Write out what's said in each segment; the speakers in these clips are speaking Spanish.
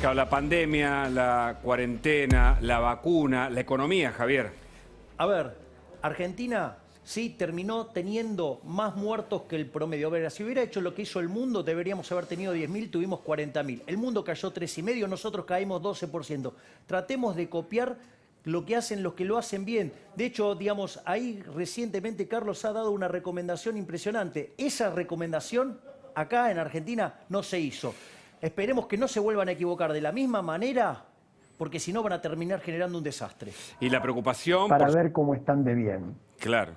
Claro, la pandemia, la cuarentena, la vacuna, la economía, Javier. A ver, Argentina sí terminó teniendo más muertos que el promedio. A ver, si hubiera hecho lo que hizo el mundo, deberíamos haber tenido 10.000, tuvimos 40.000. El mundo cayó 3,5, nosotros caímos 12%. Tratemos de copiar lo que hacen los que lo hacen bien. De hecho, digamos, ahí recientemente Carlos ha dado una recomendación impresionante. Esa recomendación acá en Argentina no se hizo. Esperemos que no se vuelvan a equivocar de la misma manera, porque si no van a terminar generando un desastre. Y la preocupación... Para ver cómo están de bien. Claro.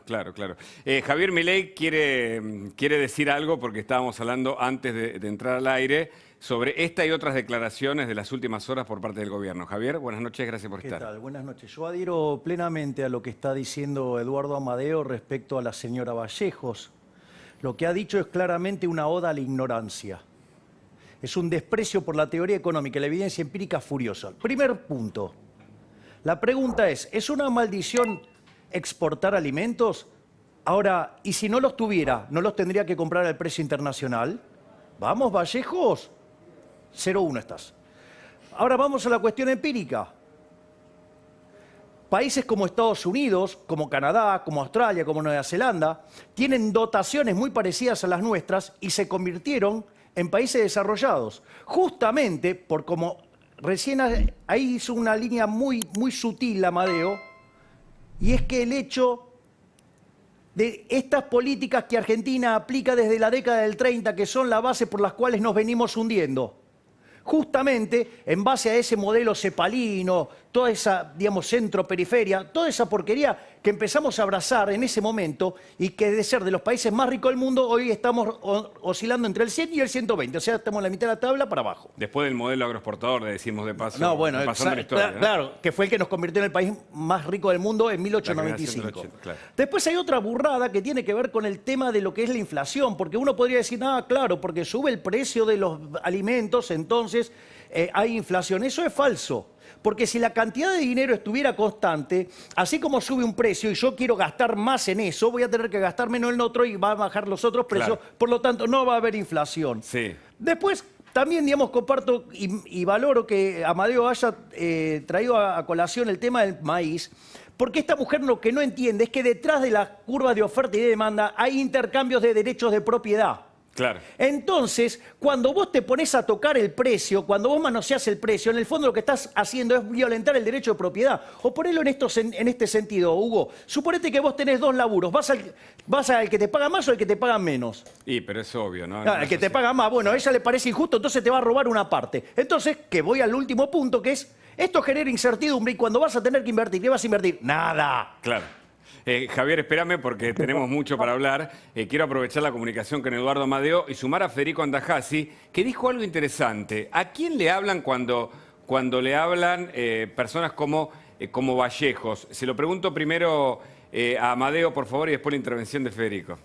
Javier Milei quiere decir algo, porque estábamos hablando antes de entrar al aire, sobre esta y otras declaraciones de las últimas horas por parte del gobierno. Javier, buenas noches, gracias por estar. ¿Qué tal? Buenas noches. Yo adhiero plenamente a lo que está diciendo Eduardo Amadeo respecto a la señora Vallejos. Lo que ha dicho es claramente una oda a la ignorancia. Es un desprecio por la teoría económica y la evidencia empírica furiosa. Primer punto. La pregunta ¿es una maldición exportar alimentos? Ahora, ¿y si no los tuviera, no los tendría que comprar al precio internacional? Vamos, Vallejos. 0-1 estás. Ahora vamos a la cuestión empírica. Países como Estados Unidos, como Canadá, como Australia, como Nueva Zelanda, tienen dotaciones muy parecidas a las nuestras y se convirtieron en países desarrollados. Justamente por como recién ahí hizo una línea muy sutil Amadeo, y es que el hecho de estas políticas que Argentina aplica desde la década del 30, que son la base por las cuales nos venimos hundiendo. Justamente en base a ese modelo cepalino, toda esa, digamos, centro-periferia, toda esa porquería que empezamos a abrazar en ese momento y que de ser de los países más ricos del mundo, hoy estamos oscilando entre el 100 y el 120, o sea, estamos en la mitad de la tabla para abajo. Después del modelo agroexportador, le decimos de paso. No, bueno, pasando la historia, ¿no? Claro, que fue el que nos convirtió en el país más rico del mundo en 1895. 80, claro. Después hay otra burrada que tiene que ver con el tema de lo que es la inflación, porque uno podría decir, claro, porque sube el precio de los alimentos, entonces hay inflación. Eso es falso. Porque si la cantidad de dinero estuviera constante, así como sube un precio y yo quiero gastar más en eso, voy a tener que gastar menos en otro y va a bajar los otros precios. Claro. Por lo tanto, no va a haber inflación. Sí. Después, también, digamos, comparto y valoro que Amadeo haya traído a colación el tema del maíz, porque esta mujer lo que no entiende es que detrás de las curvas de oferta y de demanda hay intercambios de derechos de propiedad. Claro. Entonces, cuando vos te pones a tocar el precio, cuando vos manoseás el precio, en el fondo lo que estás haciendo es violentar el derecho de propiedad. O ponerlo en este sentido, Hugo. Suponete que vos tenés dos laburos. ¿Vas al que te paga más o al que te paga menos? Pero es obvio, ¿no? El que te paga más. Bueno, a ella le parece injusto, entonces te va a robar una parte. Entonces, que voy al último punto, que es, esto genera incertidumbre y cuando vas a tener que invertir, ¿qué vas a invertir? Nada. Claro. Javier, espérame porque tenemos mucho para hablar. Quiero aprovechar la comunicación con Eduardo Amadeo y sumar a Federico Andajasi, que dijo algo interesante. ¿A quién le hablan cuando le hablan personas como Vallejos? Se lo pregunto primero a Amadeo, por favor, y después la intervención de Federico.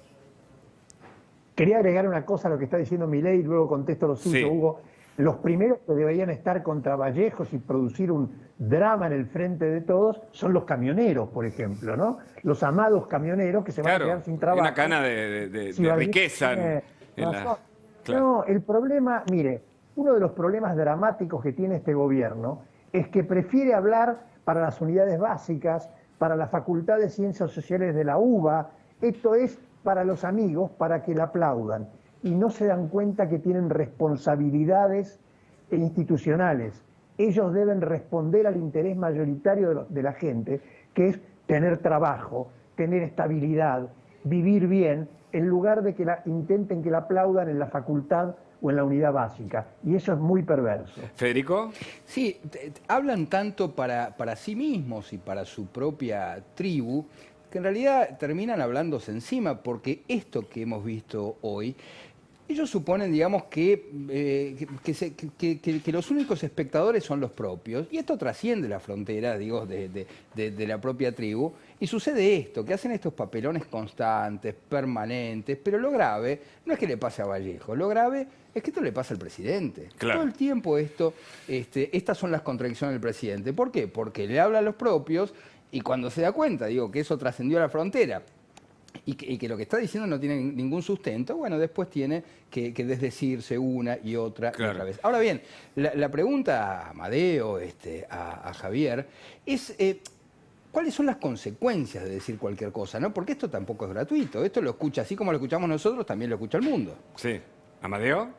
Quería agregar una cosa a lo que está diciendo Milei y luego contesto lo suyo, sí. Hugo. Los primeros que deberían estar contra Vallejos y producir un drama en el frente de todos son los camioneros, por ejemplo, ¿no? Los amados camioneros que se van a quedar sin trabajo. Una cana de riqueza. No, el problema, mire, uno de los problemas dramáticos que tiene este gobierno es que prefiere hablar para las unidades básicas, para la Facultad de Ciencias Sociales de la UBA, esto es para los amigos, para que la aplaudan. Y no se dan cuenta que tienen responsabilidades institucionales. Ellos deben responder al interés mayoritario de la gente, que es tener trabajo, tener estabilidad, vivir bien, en lugar de que intenten que la aplaudan en la facultad o en la unidad básica. Y eso es muy perverso. ¿Federico? Sí, hablan tanto para sí mismos y para su propia tribu, que en realidad terminan hablándose encima, porque esto que hemos visto hoy, ellos suponen, digamos, que los únicos espectadores son los propios, y esto trasciende la frontera, digo, de la propia tribu, y sucede esto, que hacen estos papelones constantes, permanentes, pero lo grave no es que le pase a Vallejo, lo grave es que esto le pasa al presidente. Claro. Todo el tiempo estas son las contradicciones del presidente. ¿Por qué? Porque le habla a los propios, y cuando se da cuenta, digo, que eso trascendió la frontera, y que lo que está diciendo no tiene ningún sustento, bueno, después tiene que desdecirse una y otra y otra vez. Ahora bien, la pregunta a Amadeo, a Javier, es ¿cuáles son las consecuencias de decir cualquier cosa? ¿No? Porque esto tampoco es gratuito, esto lo escucha, así como lo escuchamos nosotros, también lo escucha el mundo. Sí. ¿Amadeo?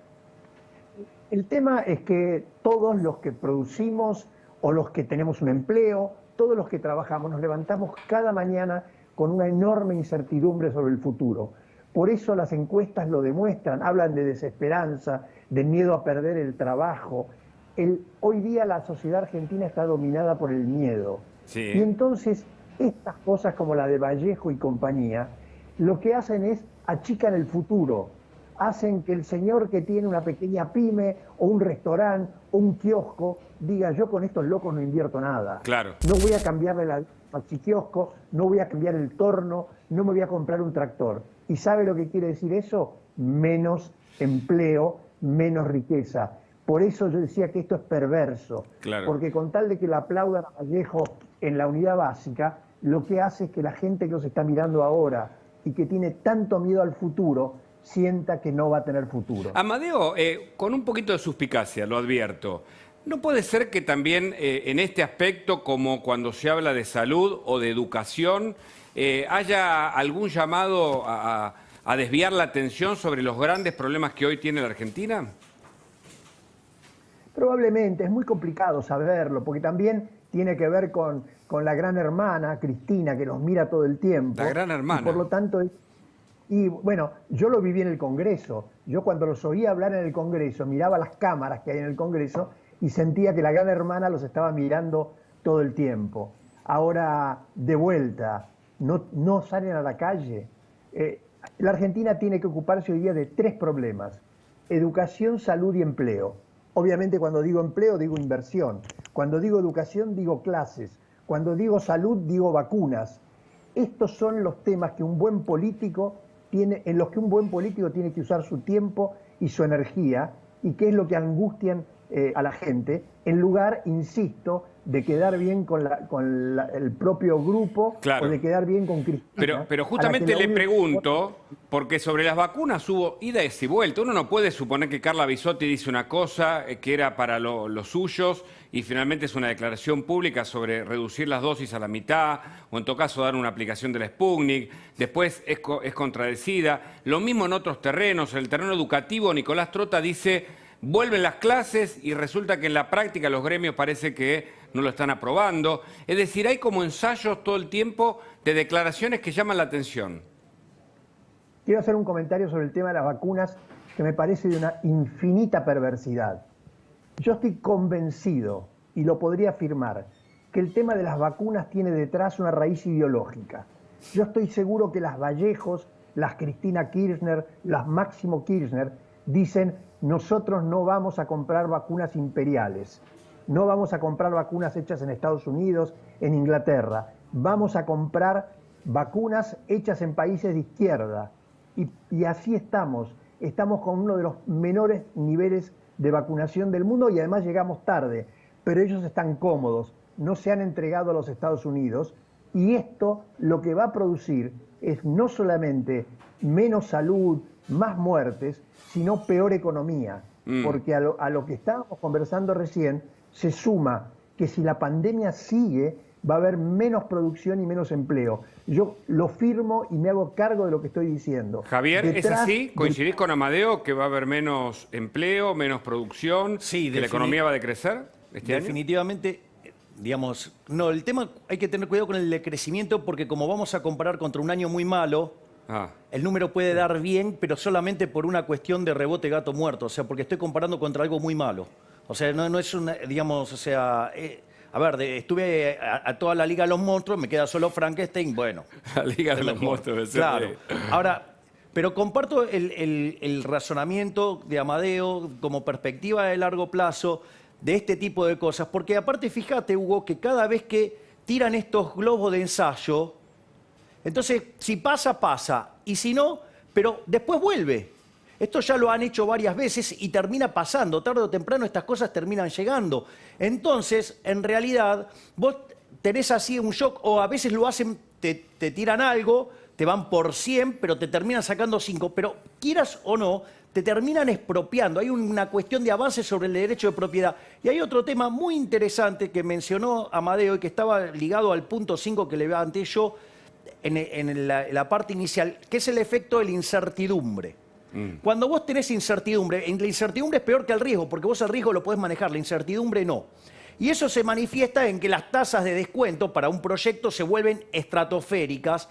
El tema es que todos los que producimos o los que tenemos un empleo, todos los que trabajamos, nos levantamos cada mañana con una enorme incertidumbre sobre el futuro. Por eso las encuestas lo demuestran, hablan de desesperanza, de miedo a perder el trabajo. Hoy día la sociedad argentina está dominada por el miedo. Sí. Y entonces estas cosas como la de Vallejo y compañía, lo que hacen es achican el futuro. Hacen que el señor que tiene una pequeña pyme o un restaurante o un kiosco diga, yo con estos locos no invierto nada. Claro. No voy a cambiarle al kiosco, no voy a cambiar el torno, no me voy a comprar un tractor. ¿Y sabe lo que quiere decir eso? Menos empleo, menos riqueza. Por eso yo decía que esto es perverso. Claro. Porque con tal de que le aplaudan a Vallejo en la unidad básica, lo que hace es que la gente que nos está mirando ahora y que tiene tanto miedo al futuro, sienta que no va a tener futuro. Amadeo, con un poquito de suspicacia, lo advierto. ¿No puede ser que también en este aspecto, como cuando se habla de salud o de educación, haya algún llamado a desviar la atención sobre los grandes problemas que hoy tiene la Argentina? Probablemente, es muy complicado saberlo, porque también tiene que ver con la gran hermana, Cristina, que nos mira todo el tiempo. La gran hermana. Y por lo tanto, y bueno, yo lo viví en el Congreso. Yo cuando los oía hablar en el Congreso, miraba las cámaras que hay en el Congreso y sentía que la gran hermana los estaba mirando todo el tiempo. Ahora, de vuelta, no salen a la calle. La Argentina tiene que ocuparse hoy día de 3 problemas: educación, salud y empleo. Obviamente cuando digo empleo digo inversión, cuando digo educación digo clases, cuando digo salud digo vacunas. Estos son los temas que un buen político en los que un buen político tiene que usar su tiempo y su energía, y que es lo que angustian a la gente, en lugar, insisto, de quedar bien con el propio grupo, claro, o de quedar bien con Cristina. Pero justamente le pregunto, porque sobre las vacunas hubo ida y vuelta. Uno no puede suponer que Carla Bisotti dice una cosa que era para los suyos y finalmente es una declaración pública sobre reducir las dosis a la mitad o en todo caso dar una aplicación de la Sputnik. Después es contradecida. Lo mismo en otros terrenos. En el terreno educativo, Nicolás Trota dice: vuelven las clases y resulta que en la práctica los gremios parece que no lo están aprobando. Es decir, hay como ensayos todo el tiempo de declaraciones que llaman la atención. Quiero hacer un comentario sobre el tema de las vacunas que me parece de una infinita perversidad. Yo estoy convencido, y lo podría afirmar, que el tema de las vacunas tiene detrás una raíz ideológica. Yo estoy seguro que las Vallejos, las Cristina Kirchner, las Máximo Kirchner, dicen: nosotros no vamos a comprar vacunas imperiales, no vamos a comprar vacunas hechas en Estados Unidos, en Inglaterra, vamos a comprar vacunas hechas en países de izquierda. Y así estamos con uno de los menores niveles de vacunación del mundo y además llegamos tarde, pero ellos están cómodos, no se han entregado a los Estados Unidos, y esto lo que va a producir es no solamente menos salud, más muertes, sino peor economía, porque a lo que estábamos conversando recién se suma que si la pandemia sigue va a haber menos producción y menos empleo. Yo lo firmo y me hago cargo de lo que estoy diciendo. Javier, ¿es así? ¿Coincidís con Amadeo que va a haber menos empleo, menos producción, Sí, que la economía va a decrecer este año? Definitivamente, digamos, no, el tema hay que tener cuidado con el decrecimiento porque como vamos a comparar contra un año muy malo, el número puede dar bien, pero solamente por una cuestión de rebote gato muerto, o sea, porque estoy comparando contra algo muy malo. O sea, no es una, digamos, o sea... a ver, estuve a toda la Liga de los Monstruos, me queda solo Frankenstein, bueno. La Liga de los Monstruos. Claro. Ahora, pero comparto el razonamiento de Amadeo como perspectiva de largo plazo de este tipo de cosas, porque aparte fíjate, Hugo, que cada vez que tiran estos globos de ensayo, entonces si pasa, pasa, y si no, pero después vuelve. Esto ya lo han hecho varias veces y termina pasando. Tarde o temprano estas cosas terminan llegando. Entonces, en realidad, vos tenés así un shock o a veces lo hacen, te tiran algo, te van por 100, pero te terminan sacando 5. Pero quieras o no, te terminan expropiando. Hay una cuestión de avance sobre el derecho de propiedad. Y hay otro tema muy interesante que mencionó Amadeo y que estaba ligado al punto 5 que le levanté yo en la parte inicial, que es el efecto de la incertidumbre. Cuando vos tenés incertidumbre, la incertidumbre es peor que el riesgo, porque vos el riesgo lo podés manejar, la incertidumbre no. Y eso se manifiesta en que las tasas de descuento para un proyecto se vuelven estratosféricas.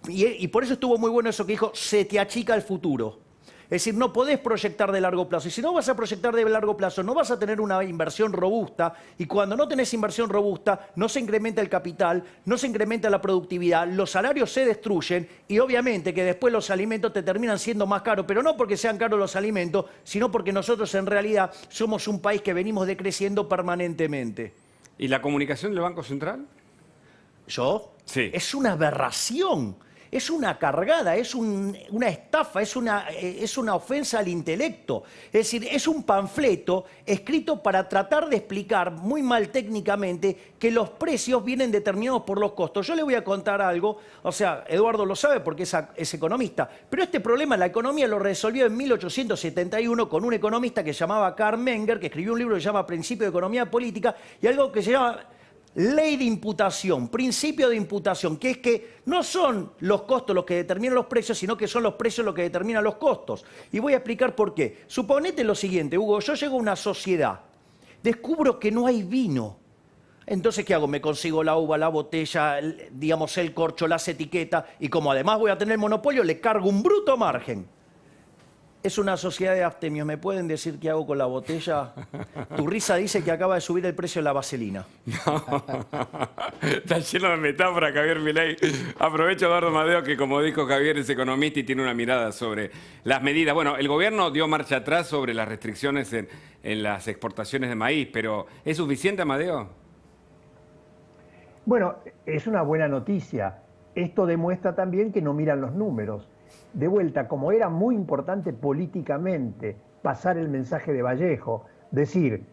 Y por eso estuvo muy bueno eso que dijo, se te achica el futuro. Es decir, no podés proyectar de largo plazo. Y si no vas a proyectar de largo plazo, no vas a tener una inversión robusta. Y cuando no tenés inversión robusta, no se incrementa el capital, no se incrementa la productividad, los salarios se destruyen y obviamente que después los alimentos te terminan siendo más caros. Pero no porque sean caros los alimentos, sino porque nosotros en realidad somos un país que venimos decreciendo permanentemente. ¿Y la comunicación del Banco Central? ¿Yo? Sí. Es una aberración. Es una cargada, es una estafa, es una ofensa al intelecto. Es decir, es un panfleto escrito para tratar de explicar muy mal técnicamente que los precios vienen determinados por los costos. Yo le voy a contar algo, o sea, Eduardo lo sabe porque es economista, pero este problema la economía lo resolvió en 1871 con un economista que se llamaba Karl Menger, que escribió un libro que se llama Principio de Economía Política, y algo que se llama ley de imputación, principio de imputación, que es que no son los costos los que determinan los precios, sino que son los precios los que determinan los costos. Y voy a explicar por qué. Suponete lo siguiente, Hugo, yo llego a una sociedad, descubro que no hay vino. Entonces, ¿qué hago? Me consigo la uva, la botella, digamos, el corcho, las etiquetas, y como además voy a tener monopolio, le cargo un bruto margen. Es una sociedad de abstemios. ¿Me pueden decir qué hago con la botella? Tu risa dice que acaba de subir el precio de la vaselina. No. Está lleno de metáforas, Javier Milei. Aprovecho, Eduardo Amadeo, que como dijo Javier, es economista y tiene una mirada sobre las medidas. Bueno, el gobierno dio marcha atrás sobre las restricciones en las exportaciones de maíz, pero ¿es suficiente, Amadeo? Bueno, es una buena noticia. Esto demuestra también que no miran los números. De vuelta, como era muy importante políticamente pasar el mensaje de Vallejo, decir,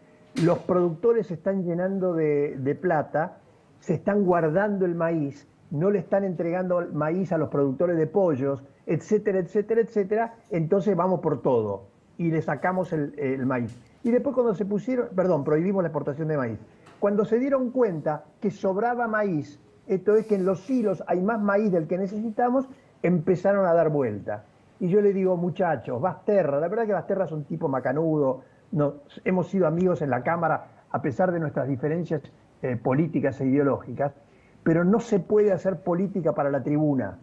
los productores se están llenando de plata, se están guardando el maíz, no le están entregando maíz a los productores de pollos, etcétera, etcétera, etcétera, entonces vamos por todo y le sacamos el maíz. Y después cuando se pusieron, prohibimos la exportación de maíz. Cuando se dieron cuenta que sobraba maíz, esto es que en los silos hay más maíz del que necesitamos, empezaron a dar vuelta. Y yo le digo, muchachos, Basterra, la verdad que Basterra es un tipo macanudo, hemos sido amigos en la Cámara a pesar de nuestras diferencias políticas e ideológicas, pero no se puede hacer política para la tribuna,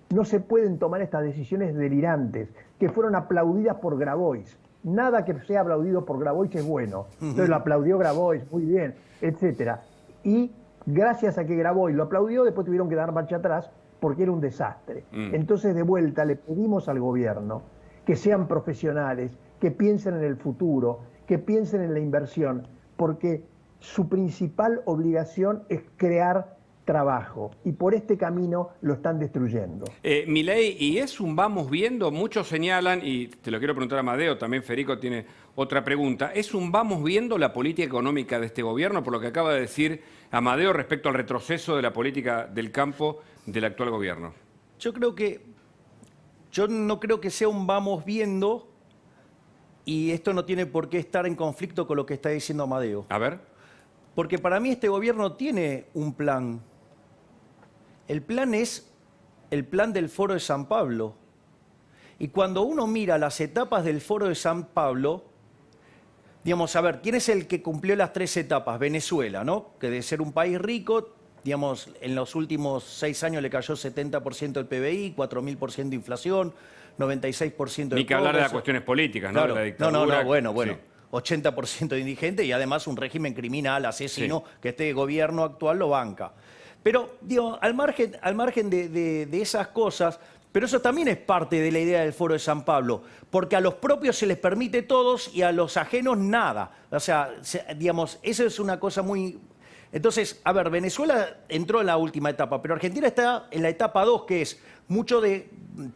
no se pueden tomar estas decisiones delirantes que fueron aplaudidas por Grabois. Nada que sea aplaudido por Grabois es bueno. Entonces lo aplaudió Grabois, muy bien, etcétera. Y gracias a que Grabois lo aplaudió, después tuvieron que dar marcha atrás porque era un desastre. Entonces, de vuelta, le pedimos al gobierno que sean profesionales, que piensen en el futuro, que piensen en la inversión, porque su principal obligación es crear trabajo, y por este camino lo están destruyendo. Milei, y es un vamos viendo, muchos señalan, y te lo quiero preguntar a Amadeo, también Federico tiene otra pregunta, ¿es un vamos viendo la política económica de este gobierno, por lo que acaba de decir Amadeo respecto al retroceso de la política del campo del actual gobierno? Yo no creo que sea un vamos viendo, y esto no tiene por qué estar en conflicto con lo que está diciendo Amadeo. A ver. Porque para mí este gobierno tiene un plan. El plan es el plan del Foro de San Pablo. Y cuando uno mira las etapas del Foro de San Pablo, digamos, a ver, ¿quién es el que cumplió las 3 etapas? Venezuela, ¿no? Que de ser un país rico, digamos, en los últimos 6 años le cayó 70% del PBI, 4.000% de inflación, 96% de Ni que hablar de las cuestiones políticas, ¿no? Claro. De la dictadura. Bueno. Sí. 80% de indigente y además un régimen criminal, asesino, sí, que este gobierno actual lo banca. Pero, digo, al margen de esas cosas, pero eso también es parte de la idea del Foro de San Pablo, porque a los propios se les permite todos y a los ajenos nada. O sea, digamos, eso es una cosa muy... Entonces, a ver, Venezuela entró en la última etapa, pero Argentina está en la etapa 2, que es mucho de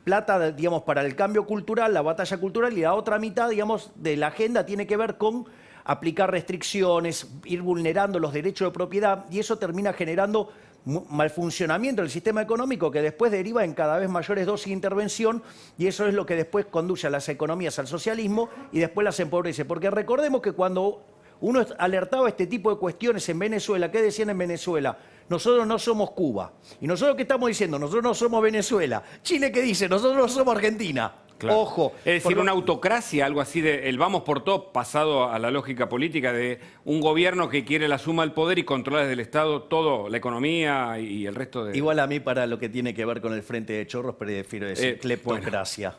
plata, digamos, para el cambio cultural, la batalla cultural, y la otra mitad, digamos, de la agenda tiene que ver con aplicar restricciones, ir vulnerando los derechos de propiedad, y eso termina generando mal funcionamiento del sistema económico que después deriva en cada vez mayores dosis de intervención y eso es lo que después conduce a las economías al socialismo y después las empobrece. Porque recordemos que cuando uno alertaba este tipo de cuestiones en Venezuela, ¿qué decían en Venezuela? Nosotros no somos Cuba. ¿Y nosotros qué estamos diciendo? Nosotros no somos Venezuela. ¿Chile qué dice? Nosotros no somos Argentina. Claro. Ojo. Es decir, una autocracia, algo así de el vamos por todo, pasado a la lógica política de un gobierno que quiere la suma del poder y controla desde el Estado todo, la economía y el resto de... Igual a mí para lo que tiene que ver con el Frente de Chorros prefiero decir cleptocracia.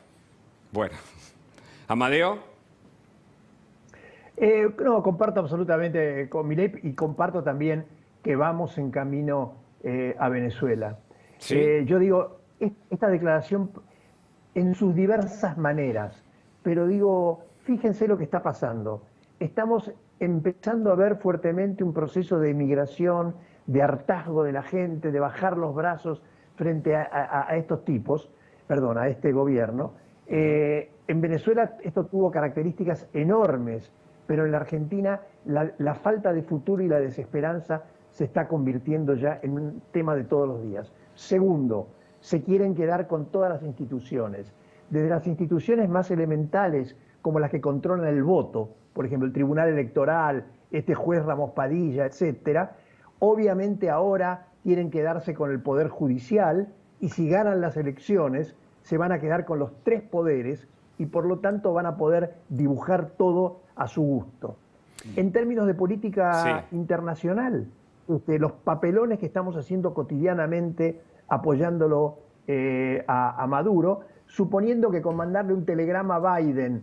Bueno. Amadeo. No, comparto absolutamente con Milei y comparto también que vamos en camino a Venezuela. Sí. Yo digo, esta declaración en sus diversas maneras, pero digo, fíjense lo que está pasando. Estamos empezando a ver fuertemente un proceso de migración, de hartazgo de la gente, de bajar los brazos frente a estos tipos, perdón, a este gobierno. En Venezuela esto tuvo características enormes, pero en la Argentina la falta de futuro y la desesperanza se está convirtiendo ya en un tema de todos los días. Segundo, se quieren quedar con todas las instituciones, desde las instituciones más elementales, como las que controlan el voto, por ejemplo, el Tribunal Electoral, este juez Ramos Padilla, etcétera. Obviamente ahora quieren quedarse con el Poder Judicial y si ganan las elecciones se van a quedar con los tres poderes y por lo tanto van a poder dibujar todo a su gusto. En términos de política internacional, los papelones que estamos haciendo cotidianamente apoyándolo a Maduro, suponiendo que con mandarle un telegrama a Biden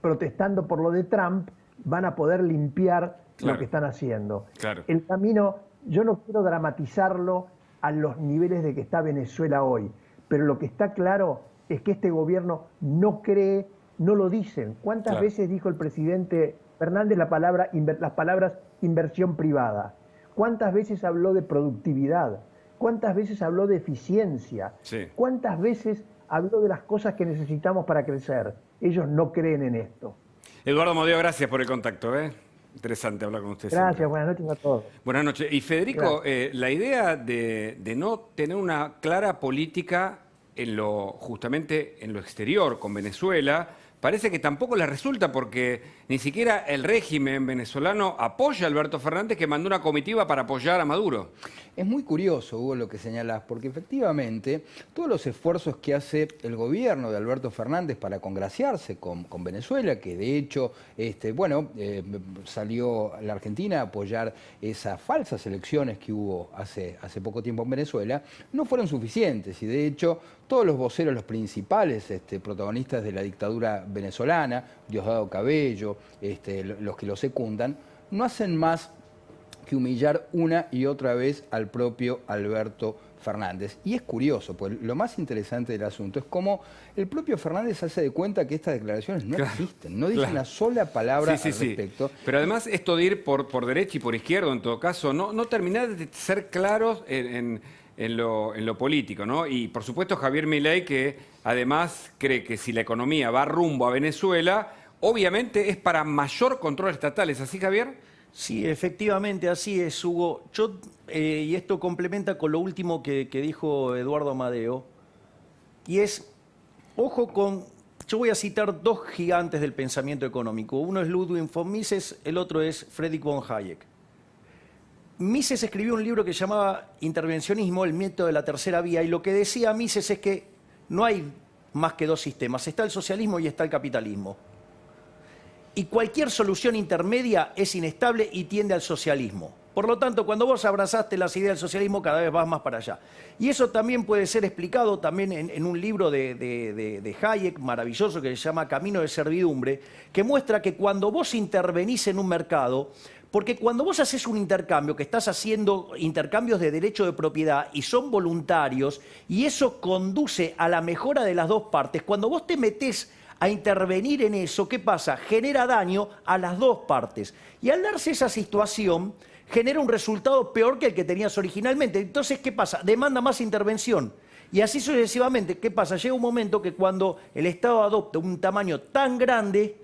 protestando por lo de Trump, van a poder limpiar lo que están haciendo. Claro. El camino, yo no quiero dramatizarlo a los niveles de que está Venezuela hoy, pero lo que está claro es que este gobierno no cree, no lo dicen. ¿Cuántas veces dijo el presidente Fernández las palabras inversión privada? ¿Cuántas veces habló de productividad? ¿Cuántas veces habló de eficiencia? Sí. ¿Cuántas veces habló de las cosas que necesitamos para crecer? Ellos no creen en esto. Eduardo Amadeo, gracias por el contacto. Interesante hablar con usted. Gracias, siempre. buenas noches a todos. Buenas noches. Y Federico, la idea de no tener una clara política justamente en lo exterior con Venezuela, parece que tampoco le resulta porque ni siquiera el régimen venezolano apoya a Alberto Fernández, que mandó una comitiva para apoyar a Maduro. Es muy curioso, Hugo, lo que señalás, porque efectivamente todos los esfuerzos que hace el gobierno de Alberto Fernández para congraciarse con Venezuela, que de hecho salió la Argentina a apoyar esas falsas elecciones que hubo hace poco tiempo en Venezuela, no fueron suficientes y de hecho todos los voceros, los principales protagonistas de la dictadura venezolana, Diosdado Cabello, los que lo secundan, no hacen más que humillar una y otra vez al propio Alberto Fernández. Y es curioso, pues lo más interesante del asunto es cómo el propio Fernández hace de cuenta que estas declaraciones no existen, no dice una sola palabra al respecto. Pero además esto de ir por derecha y por izquierda, en todo caso, no termina de ser claros en lo político, ¿no? Y por supuesto Javier Milei, que además cree que si la economía va rumbo a Venezuela, obviamente es para mayor control estatal. ¿Es así, Javier? Sí, efectivamente, así es, Hugo. Y esto complementa con lo último que dijo Eduardo Amadeo, y es, ojo con, yo voy a citar dos gigantes del pensamiento económico. Uno es Ludwig von Mises, el otro es Friedrich von Hayek. Mises escribió un libro que se llamaba Intervencionismo, el método de la tercera vía, y lo que decía Mises es que no hay más que dos sistemas, está el socialismo y está el capitalismo. Y cualquier solución intermedia es inestable y tiende al socialismo. Por lo tanto, cuando vos abrazaste las ideas del socialismo, cada vez vas más para allá. Y eso también puede ser explicado también en un libro de Hayek, maravilloso, que se llama Camino de Servidumbre, que muestra que cuando vos intervenís en un mercado, porque cuando vos haces un intercambio, que estás haciendo intercambios de derecho de propiedad y son voluntarios, y eso conduce a la mejora de las dos partes, cuando vos te metés a intervenir en eso, ¿qué pasa? Genera daño a las dos partes. Y al darse esa situación, genera un resultado peor que el que tenías originalmente. Entonces, ¿qué pasa? Demanda más intervención. Y así sucesivamente, ¿qué pasa? Llega un momento que cuando el Estado adopta un tamaño tan grande,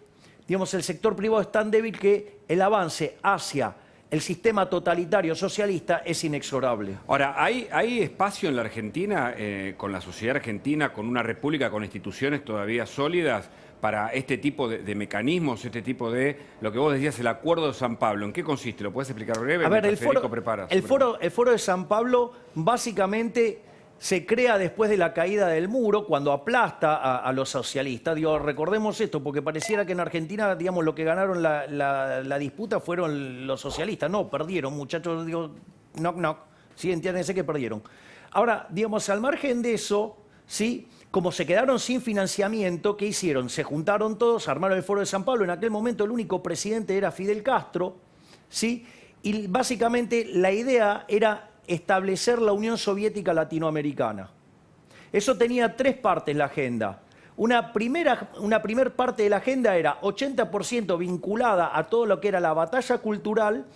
digamos, el sector privado es tan débil que el avance hacia el sistema totalitario socialista es inexorable. Ahora, ¿hay espacio en la Argentina, con la sociedad argentina, con una república, con instituciones todavía sólidas, para este tipo de mecanismos, este tipo de, lo que vos decías, el Acuerdo de San Pablo? ¿En qué consiste? ¿Lo puedes explicar breve? A ver, Mientras Federico prepara, el foro de San Pablo básicamente se crea después de la caída del muro, cuando aplasta a los socialistas. Digo, recordemos esto, porque pareciera que en Argentina, digamos, lo que ganaron la disputa fueron los socialistas. No, perdieron, muchachos, digo, knock, knock. Sí, entiéndense que perdieron. Ahora, digamos, al margen de eso, ¿sí? Como se quedaron sin financiamiento, ¿qué hicieron? Se juntaron todos, armaron el Foro de San Pablo. En aquel momento el único presidente era Fidel Castro, ¿sí? Y básicamente la idea era establecer la Unión Soviética Latinoamericana. Eso tenía tres partes la agenda. Una primer parte de la agenda era 80% vinculada a todo lo que era la batalla cultural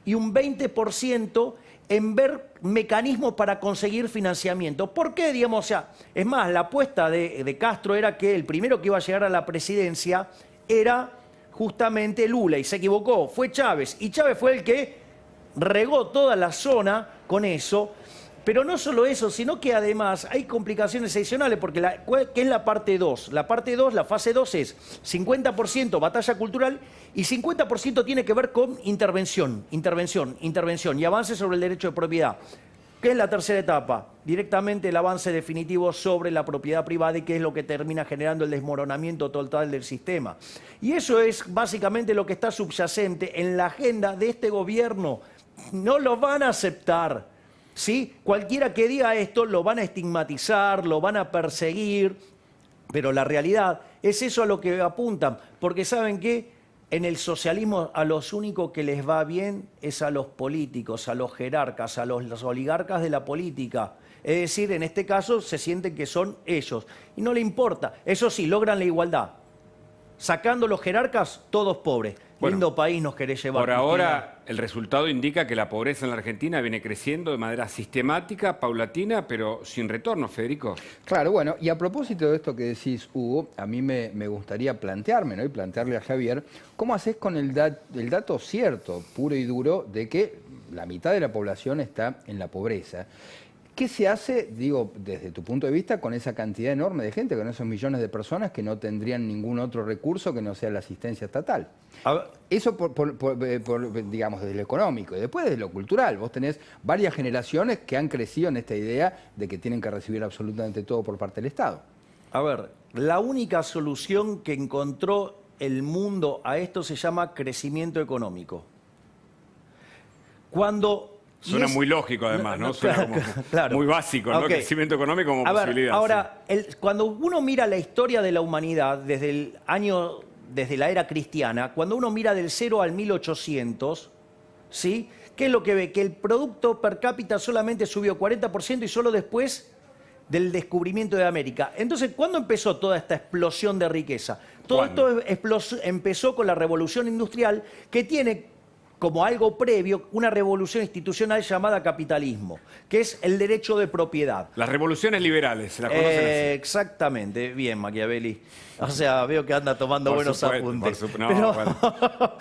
y un 20% en ver mecanismos para conseguir financiamiento. ¿Por qué? Digamos, o sea, es más, la apuesta de Castro era que el primero que iba a llegar a la presidencia era justamente Lula, y se equivocó, fue Chávez. Y Chávez fue el que regó toda la zona con eso, pero no solo eso, sino que además hay complicaciones adicionales, porque ¿qué es la parte 2? La parte 2, la fase 2 es 50% batalla cultural y 50% tiene que ver con intervención y avance sobre el derecho de propiedad. ¿Qué es la tercera etapa? Directamente el avance definitivo sobre la propiedad privada, y qué es lo que termina generando el desmoronamiento total del sistema. Y eso es básicamente lo que está subyacente en la agenda de este gobierno. No lo van a aceptar, ¿sí? Cualquiera que diga esto lo van a estigmatizar, lo van a perseguir, pero la realidad es eso a lo que apuntan, porque ¿saben qué? En el socialismo a los únicos que les va bien es a los políticos, a los jerarcas, a los oligarcas de la política. Es decir, en este caso se sienten que son ellos y no le importa. Eso sí, logran la igualdad. Sacando los jerarcas, todos pobres. Bueno, lindo país nos querés llevar. Por ahora, el resultado indica que la pobreza en la Argentina viene creciendo de manera sistemática, paulatina, pero sin retorno, Federico. Claro, bueno, y a propósito de esto que decís, Hugo, a mí me gustaría plantearme, ¿no? Y plantearle a Javier, ¿cómo haces con el dato cierto, puro y duro, de que la mitad de la población está en la pobreza? ¿Qué se hace, digo, desde tu punto de vista, con esa cantidad enorme de gente, con esos millones de personas que no tendrían ningún otro recurso que no sea la asistencia estatal? Eso, digamos, desde lo económico. Y después desde lo cultural. Vos tenés varias generaciones que han crecido en esta idea de que tienen que recibir absolutamente todo por parte del Estado. A ver, la única solución que encontró el mundo a esto se llama crecimiento económico. Suena muy lógico, además, ¿no? Suena como claro. Muy básico, ¿no? Okay. Crecimiento económico como a posibilidad. Ver, ahora, cuando uno mira la historia de la humanidad desde la era cristiana, cuando uno mira del 0 al 1800, ¿sí? ¿Qué es lo que ve? Que el producto per cápita solamente subió 40% y solo después del descubrimiento de América. Entonces, ¿cuándo empezó toda esta explosión de riqueza? Todo esto empezó con la revolución industrial, que tiene como algo previo una revolución institucional llamada capitalismo, que es el derecho de propiedad. Las revoluciones liberales, ¿se las conocen así? Exactamente, bien, Machiavelli. O sea, veo que anda tomando buenos apuntes. Bueno,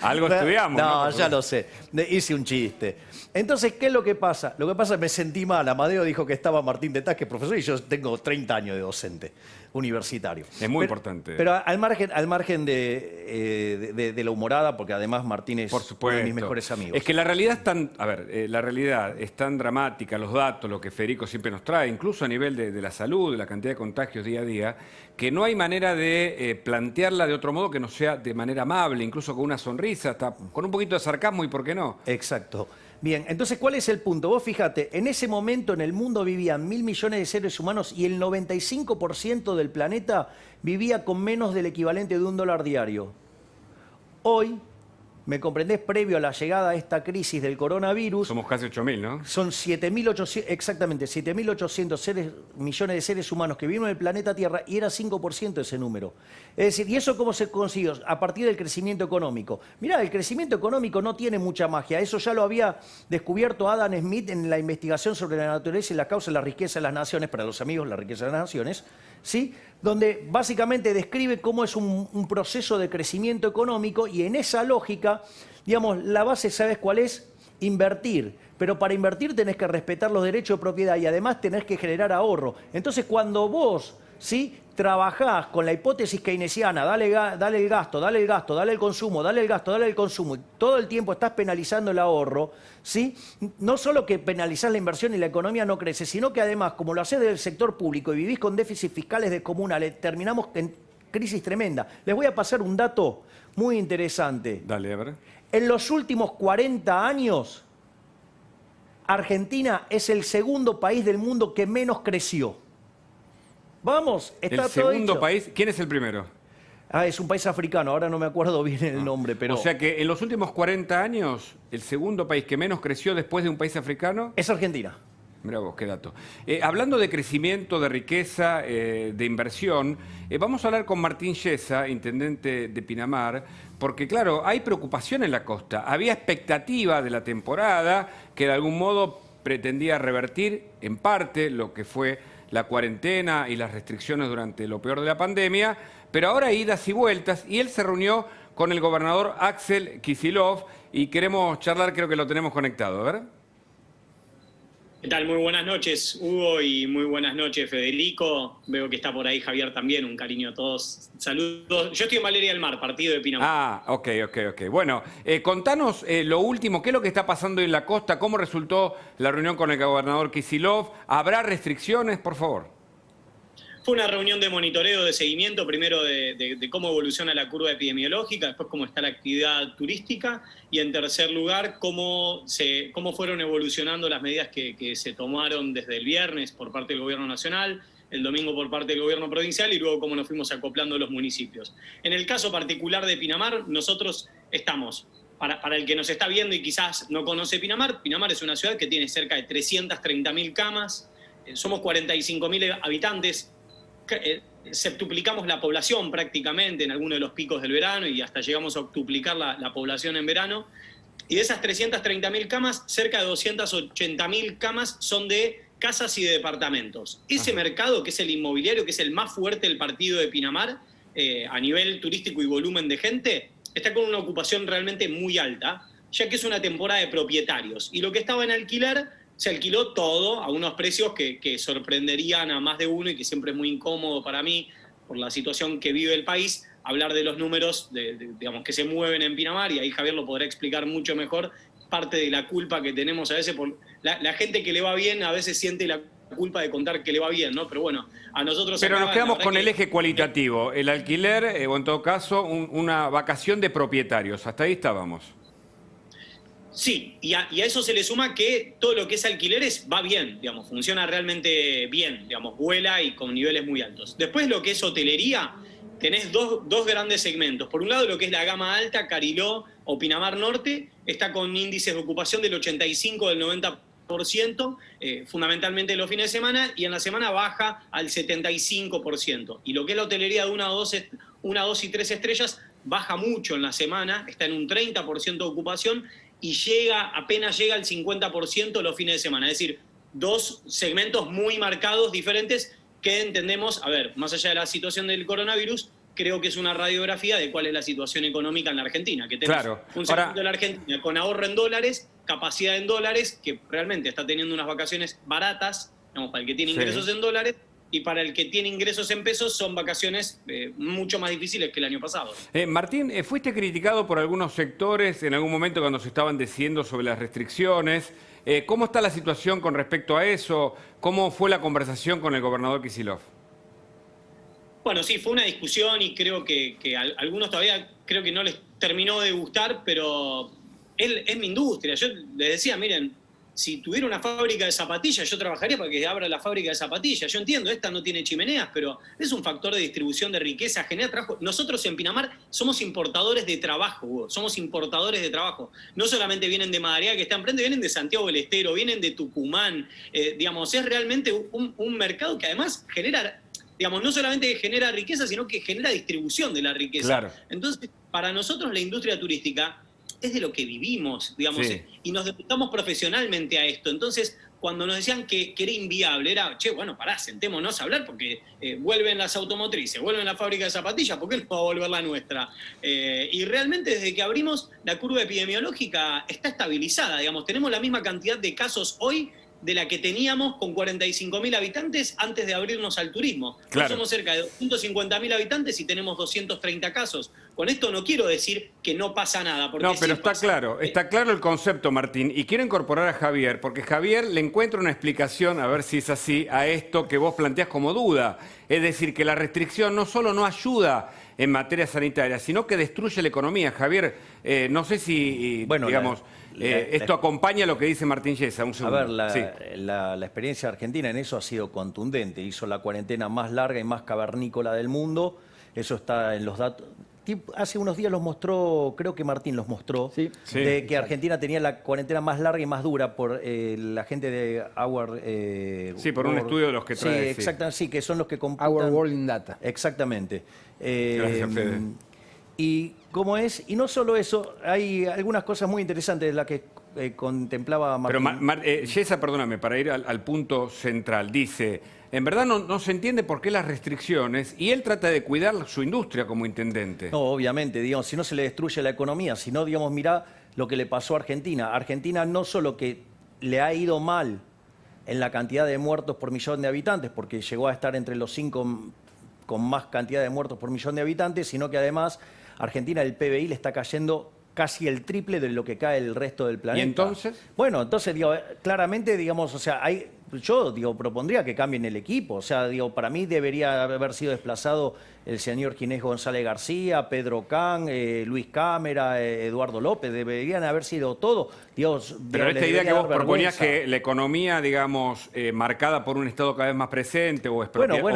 algo estudiamos. No, ya lo sé. Hice un chiste. Entonces, ¿qué es lo que pasa? Lo que pasa es que me sentí mal. Amadeo dijo que estaba Martín de Tasque, profesor, y yo tengo 30 años de docente universitario. Es muy importante. Pero al margen de la humorada, porque además Martín es uno de mis mejores amigos. Es que la realidad es tan, la realidad es tan dramática, los datos, lo que Federico siempre nos trae, incluso a nivel de la salud, de la cantidad de contagios día a día, que no hay manera de plantearla de otro modo que no sea de manera amable, incluso con una sonrisa, hasta con un poquito de sarcasmo, y por qué no. Exacto. Bien, entonces, ¿cuál es el punto? Vos fíjate, en ese momento en el mundo vivían 1.000 millones de seres humanos y el 95% del planeta vivía con menos del equivalente de $1 diario. Hoy, ¿me comprendés? Previo a la llegada a esta crisis del coronavirus... Somos casi 8.000, ¿no? Son 7.800, exactamente, 7.800 millones de seres humanos que viven en el planeta Tierra, y era 5% ese número. Es decir, ¿y eso cómo se consiguió? A partir del crecimiento económico. Mirá, el crecimiento económico no tiene mucha magia. Eso ya lo había descubierto Adam Smith en la investigación sobre la naturaleza y la causa de la riqueza de las naciones, para los amigos, la riqueza de las naciones, ¿sí? Donde básicamente describe cómo es un proceso de crecimiento económico, y en esa lógica, digamos, la base, ¿sabes cuál es? invertir. Pero para invertir tenés que respetar los derechos de propiedad y además tenés que generar ahorro. Entonces, cuando vos, ¿sí?, trabajás con la hipótesis keynesiana, dale el gasto, dale el gasto, dale el consumo, dale el gasto, dale el consumo, y todo el tiempo estás penalizando el ahorro, ¿sí?, no solo que penalizás la inversión y la economía no crece, sino que además, como lo hacés del sector público y vivís con déficits fiscales descomunales, terminamos en crisis tremenda. Les voy a pasar un dato muy interesante. Dale, a ver. En los últimos 40 años, Argentina es el segundo país del mundo que menos creció. Vamos, está El todo segundo dicho. país, ¿quién es el primero? Es un país africano, ahora no me acuerdo bien el nombre, pero O sea que en los últimos 40 años, el segundo país que menos creció después de un país africano, es Argentina. mirá vos, qué dato. Hablando de crecimiento, de riqueza, de inversión, vamos a hablar con Martín Yesa, intendente de Pinamar, porque claro, hay preocupación en la costa. Había expectativa de la temporada que de algún modo pretendía revertir en parte lo que fue la cuarentena y las restricciones durante lo peor de la pandemia, pero ahora hay idas y vueltas, y él se reunió con el gobernador Axel Kicillof y queremos charlar, creo que lo tenemos conectado, a ver. ¿Qué tal? Muy buenas noches, Hugo, y muy buenas noches, Federico. Veo que está por ahí Javier también, un cariño a todos. Saludos. Yo estoy en Valeria del Mar, partido de Pinamar. Ah, ok. Bueno, contanos lo último, ¿qué es lo que está pasando en la costa? ¿Cómo resultó la reunión con el gobernador Kicillof? ¿Habrá restricciones? Por favor. Fue una reunión de monitoreo, de seguimiento, primero de cómo evoluciona la curva epidemiológica, después cómo está la actividad turística y en tercer lugar cómo fueron evolucionando las medidas que se tomaron desde el viernes por parte del Gobierno Nacional, el domingo por parte del Gobierno Provincial y luego cómo nos fuimos acoplando los municipios. En el caso particular de Pinamar, nosotros estamos, para el que nos está viendo y quizás no conoce Pinamar, Pinamar es una ciudad que tiene cerca de 330.000 camas, somos 45.000 habitantes, septuplicamos la población prácticamente en algunos de los picos del verano y hasta llegamos a octuplicar la población en verano. Y de esas 330.000 camas, cerca de 280.000 camas son de casas y de departamentos. Ese mercado, que es el inmobiliario, que es el más fuerte del partido de Pinamar, a nivel turístico y volumen de gente, está con una ocupación realmente muy alta, ya que es una temporada de propietarios. Y lo que estaba en alquiler se alquiló todo a unos precios que sorprenderían a más de uno y que siempre es muy incómodo para mí, por la situación que vive el país, hablar de los números digamos, que se mueven en Pinamar, y ahí Javier lo podrá explicar mucho mejor, parte de la culpa que tenemos a veces por la gente que le va bien, a veces siente la culpa de contar que le va bien, ¿no? Pero bueno, a nosotros... Pero acá, nos quedamos con el que, eje cualitativo, el alquiler o en todo caso una vacación de propietarios, hasta ahí estábamos. Sí, y a eso se le suma que todo lo que es alquileres va bien, digamos, funciona realmente bien, digamos, vuela y con niveles muy altos. Después lo que es hotelería, tenés dos grandes segmentos. Por un lado lo que es la gama alta, Cariló o Pinamar Norte, está con índices de ocupación del 85, del 90%, fundamentalmente los fines de semana, y en la semana baja al 75%. Y lo que es la hotelería de 1, 2 y 3 estrellas baja mucho en la semana, está en un 30% de ocupación, y apenas llega al 50% los fines de semana. Es decir, dos segmentos muy marcados, diferentes, que entendemos, a ver, más allá de la situación del coronavirus, creo que es una radiografía de cuál es la situación económica en la Argentina, que tenemos un segmento de la Argentina con ahorro en dólares, capacidad en dólares, que realmente está teniendo unas vacaciones baratas, digamos, para el que tiene ingresos en dólares, y para el que tiene ingresos en pesos son vacaciones mucho más difíciles que el año pasado. Martín, fuiste criticado por algunos sectores en algún momento cuando se estaban decidiendo sobre las restricciones. ¿Cómo está la situación con respecto a eso? ¿Cómo fue la conversación con el gobernador Kicillof? Bueno, sí, fue una discusión y creo que a algunos todavía creo que no les terminó de gustar, pero es mi industria. Yo les decía, miren, si tuviera una fábrica de zapatillas, yo trabajaría para que abra la fábrica de zapatillas. Yo entiendo, esta no tiene chimeneas, pero es un factor de distribución de riqueza, genera trabajo. Nosotros en Pinamar somos importadores de trabajo, Hugo, somos importadores de trabajo. No solamente vienen de Madariaga, que está enfrente, vienen de Santiago del Estero, vienen de Tucumán. Digamos, es realmente un mercado que además genera, digamos, no solamente genera riqueza, sino que genera distribución de la riqueza. Claro. Entonces, para nosotros la industria turística es de lo que vivimos, digamos, y nos dedicamos profesionalmente a esto. Entonces, cuando nos decían que era inviable, era, che, bueno, pará, sentémonos a hablar porque vuelven las automotrices, vuelven la fábrica de zapatillas, ¿por qué no va a volver la nuestra? Y realmente desde que abrimos, la curva epidemiológica está estabilizada, digamos, tenemos la misma cantidad de casos hoy de la que teníamos con 45.000 habitantes antes de abrirnos al turismo. Claro. Somos cerca de 250.000 habitantes y tenemos 230 casos. Con esto no quiero decir que no pasa nada. Porque No, pero sí está claro el concepto, Martín, y quiero incorporar a Javier, porque Javier le encuentra una explicación, a ver si es así, a esto que vos planteás como duda. Es decir, que la restricción no solo no ayuda en materia sanitaria, sino que destruye la economía. Javier, no sé si, Bueno, digamos, esto acompaña lo que dice Martín Yesa. Un A segundo. ver, Sí. la experiencia argentina en eso ha sido contundente. Hizo la cuarentena más larga y más cavernícola del mundo. Eso está en los datos. Hace unos días los mostró, creo que Martín los mostró, Sí. Sí. de que Argentina tenía la cuarentena más larga y más dura por la gente de Our... Sí, por un estudio de los que trae, Sí, sí. exactamente, sí, que son los que computan... Our World in Data. Exactamente. Gracias, Fede. Y cómo es, y no solo eso, hay algunas cosas muy interesantes de las que contemplaba Pero Martín. Yesa, perdóname, para ir al punto central, dice, en verdad no se entiende por qué las restricciones, y él trata de cuidar su industria como intendente. No, obviamente, digamos, si no se le destruye la economía, si no, digamos, mirá lo que le pasó a Argentina. Argentina no solo que le ha ido mal en la cantidad de muertos por millón de habitantes, porque llegó a estar entre los 5 con más cantidad de muertos por millón de habitantes, sino que además Argentina el PBI le está cayendo casi el triple de lo que cae el resto del planeta. ¿Y entonces? Bueno, entonces, digo, claramente, digamos, o sea, yo propondría que cambien el equipo. O sea, digo, para mí debería haber sido desplazado el señor Ginés González García, Pedro Can, Luis Cámara, Eduardo López. Deberían haber sido todos. Pero esta idea que vos proponías, que la economía, digamos, marcada por un Estado cada vez más presente o eso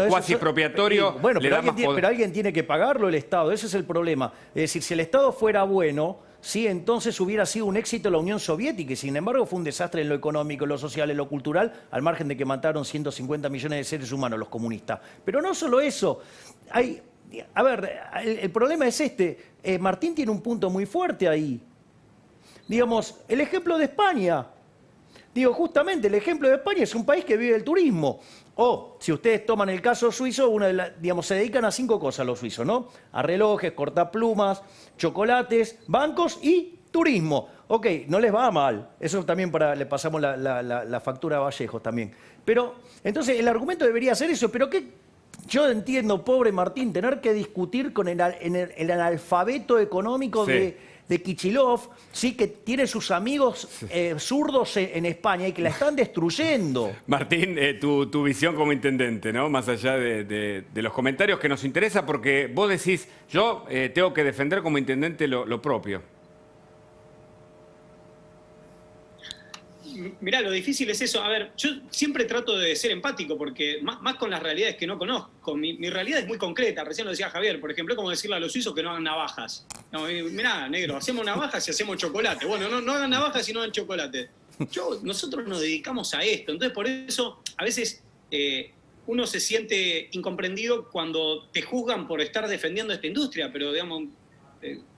cuasi expropiatorio, bueno, le da más poder. pero alguien tiene que pagarlo el Estado. Ese es el problema. Es decir, si el Estado fuera bueno, sí, entonces hubiera sido un éxito la Unión Soviética, y sin embargo fue un desastre en lo económico, en lo social, en lo cultural, al margen de que mataron 150 millones de seres humanos los comunistas. Pero no solo eso. A ver, el problema es este. Martín tiene un punto muy fuerte ahí. Digamos, el ejemplo de España. Digo, justamente el ejemplo de España es un país que vive del turismo. O, si ustedes toman el caso suizo, digamos, se dedican a 5 cosas los suizos, ¿no? A relojes, cortaplumas, chocolates, bancos y turismo. Ok, no les va mal. Eso también le pasamos la factura a Vallejos también. Pero, entonces, el argumento debería ser eso. Pero yo entiendo, pobre Martín, tener que discutir con el analfabeto económico Sí. de Kicillof, sí, que tiene sus amigos zurdos en España y que la están destruyendo. Martín, tu visión como intendente, ¿no? Más allá de los comentarios que nos interesa, porque vos decís, yo tengo que defender como intendente lo propio. Mirá, lo difícil es eso. A ver, yo siempre trato de ser empático porque más con las realidades que no conozco. Mi realidad es muy concreta. Recién lo decía Javier, por ejemplo, es como decirle a los suizos que no hagan navajas. No, mirá, negro, hacemos navajas y hacemos chocolate. Bueno, no hagan navajas y no hagan chocolate. Nosotros nos dedicamos a esto. Entonces, por eso, a veces uno se siente incomprendido cuando te juzgan por estar defendiendo esta industria, pero digamos...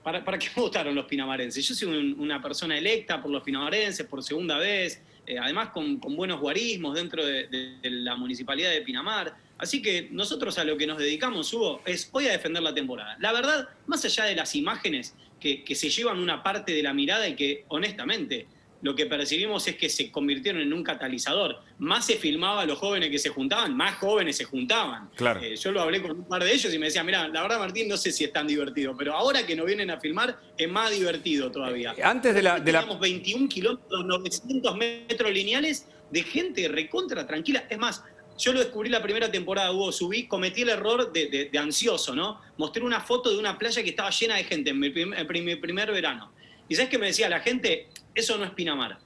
¿Para qué votaron los pinamarenses? Yo soy una persona electa por los pinamarenses por segunda vez, además con buenos guarismos dentro de la municipalidad de Pinamar. Así que nosotros a lo que nos dedicamos, Hugo, es hoy a defender la temporada. La verdad, más allá de las imágenes que se llevan una parte de la mirada y que, honestamente, lo que percibimos es que se convirtieron en un catalizador. Más se filmaba a los jóvenes que se juntaban, más jóvenes se juntaban. Claro. Yo lo hablé con un par de ellos y me decían, mira, la verdad, Martín, no sé si es tan divertido, pero ahora que nos vienen a filmar es más divertido todavía. Antes de la... Teníamos 21 kilómetros, 900 metros lineales de gente recontra tranquila. Es más, yo lo descubrí la primera temporada, Hugo, cometí el error de ansioso, ¿no? Mostré una foto de una playa que estaba llena de gente en mi primer verano. ¿Y sabes qué me decía la gente? Eso no es Pinamar.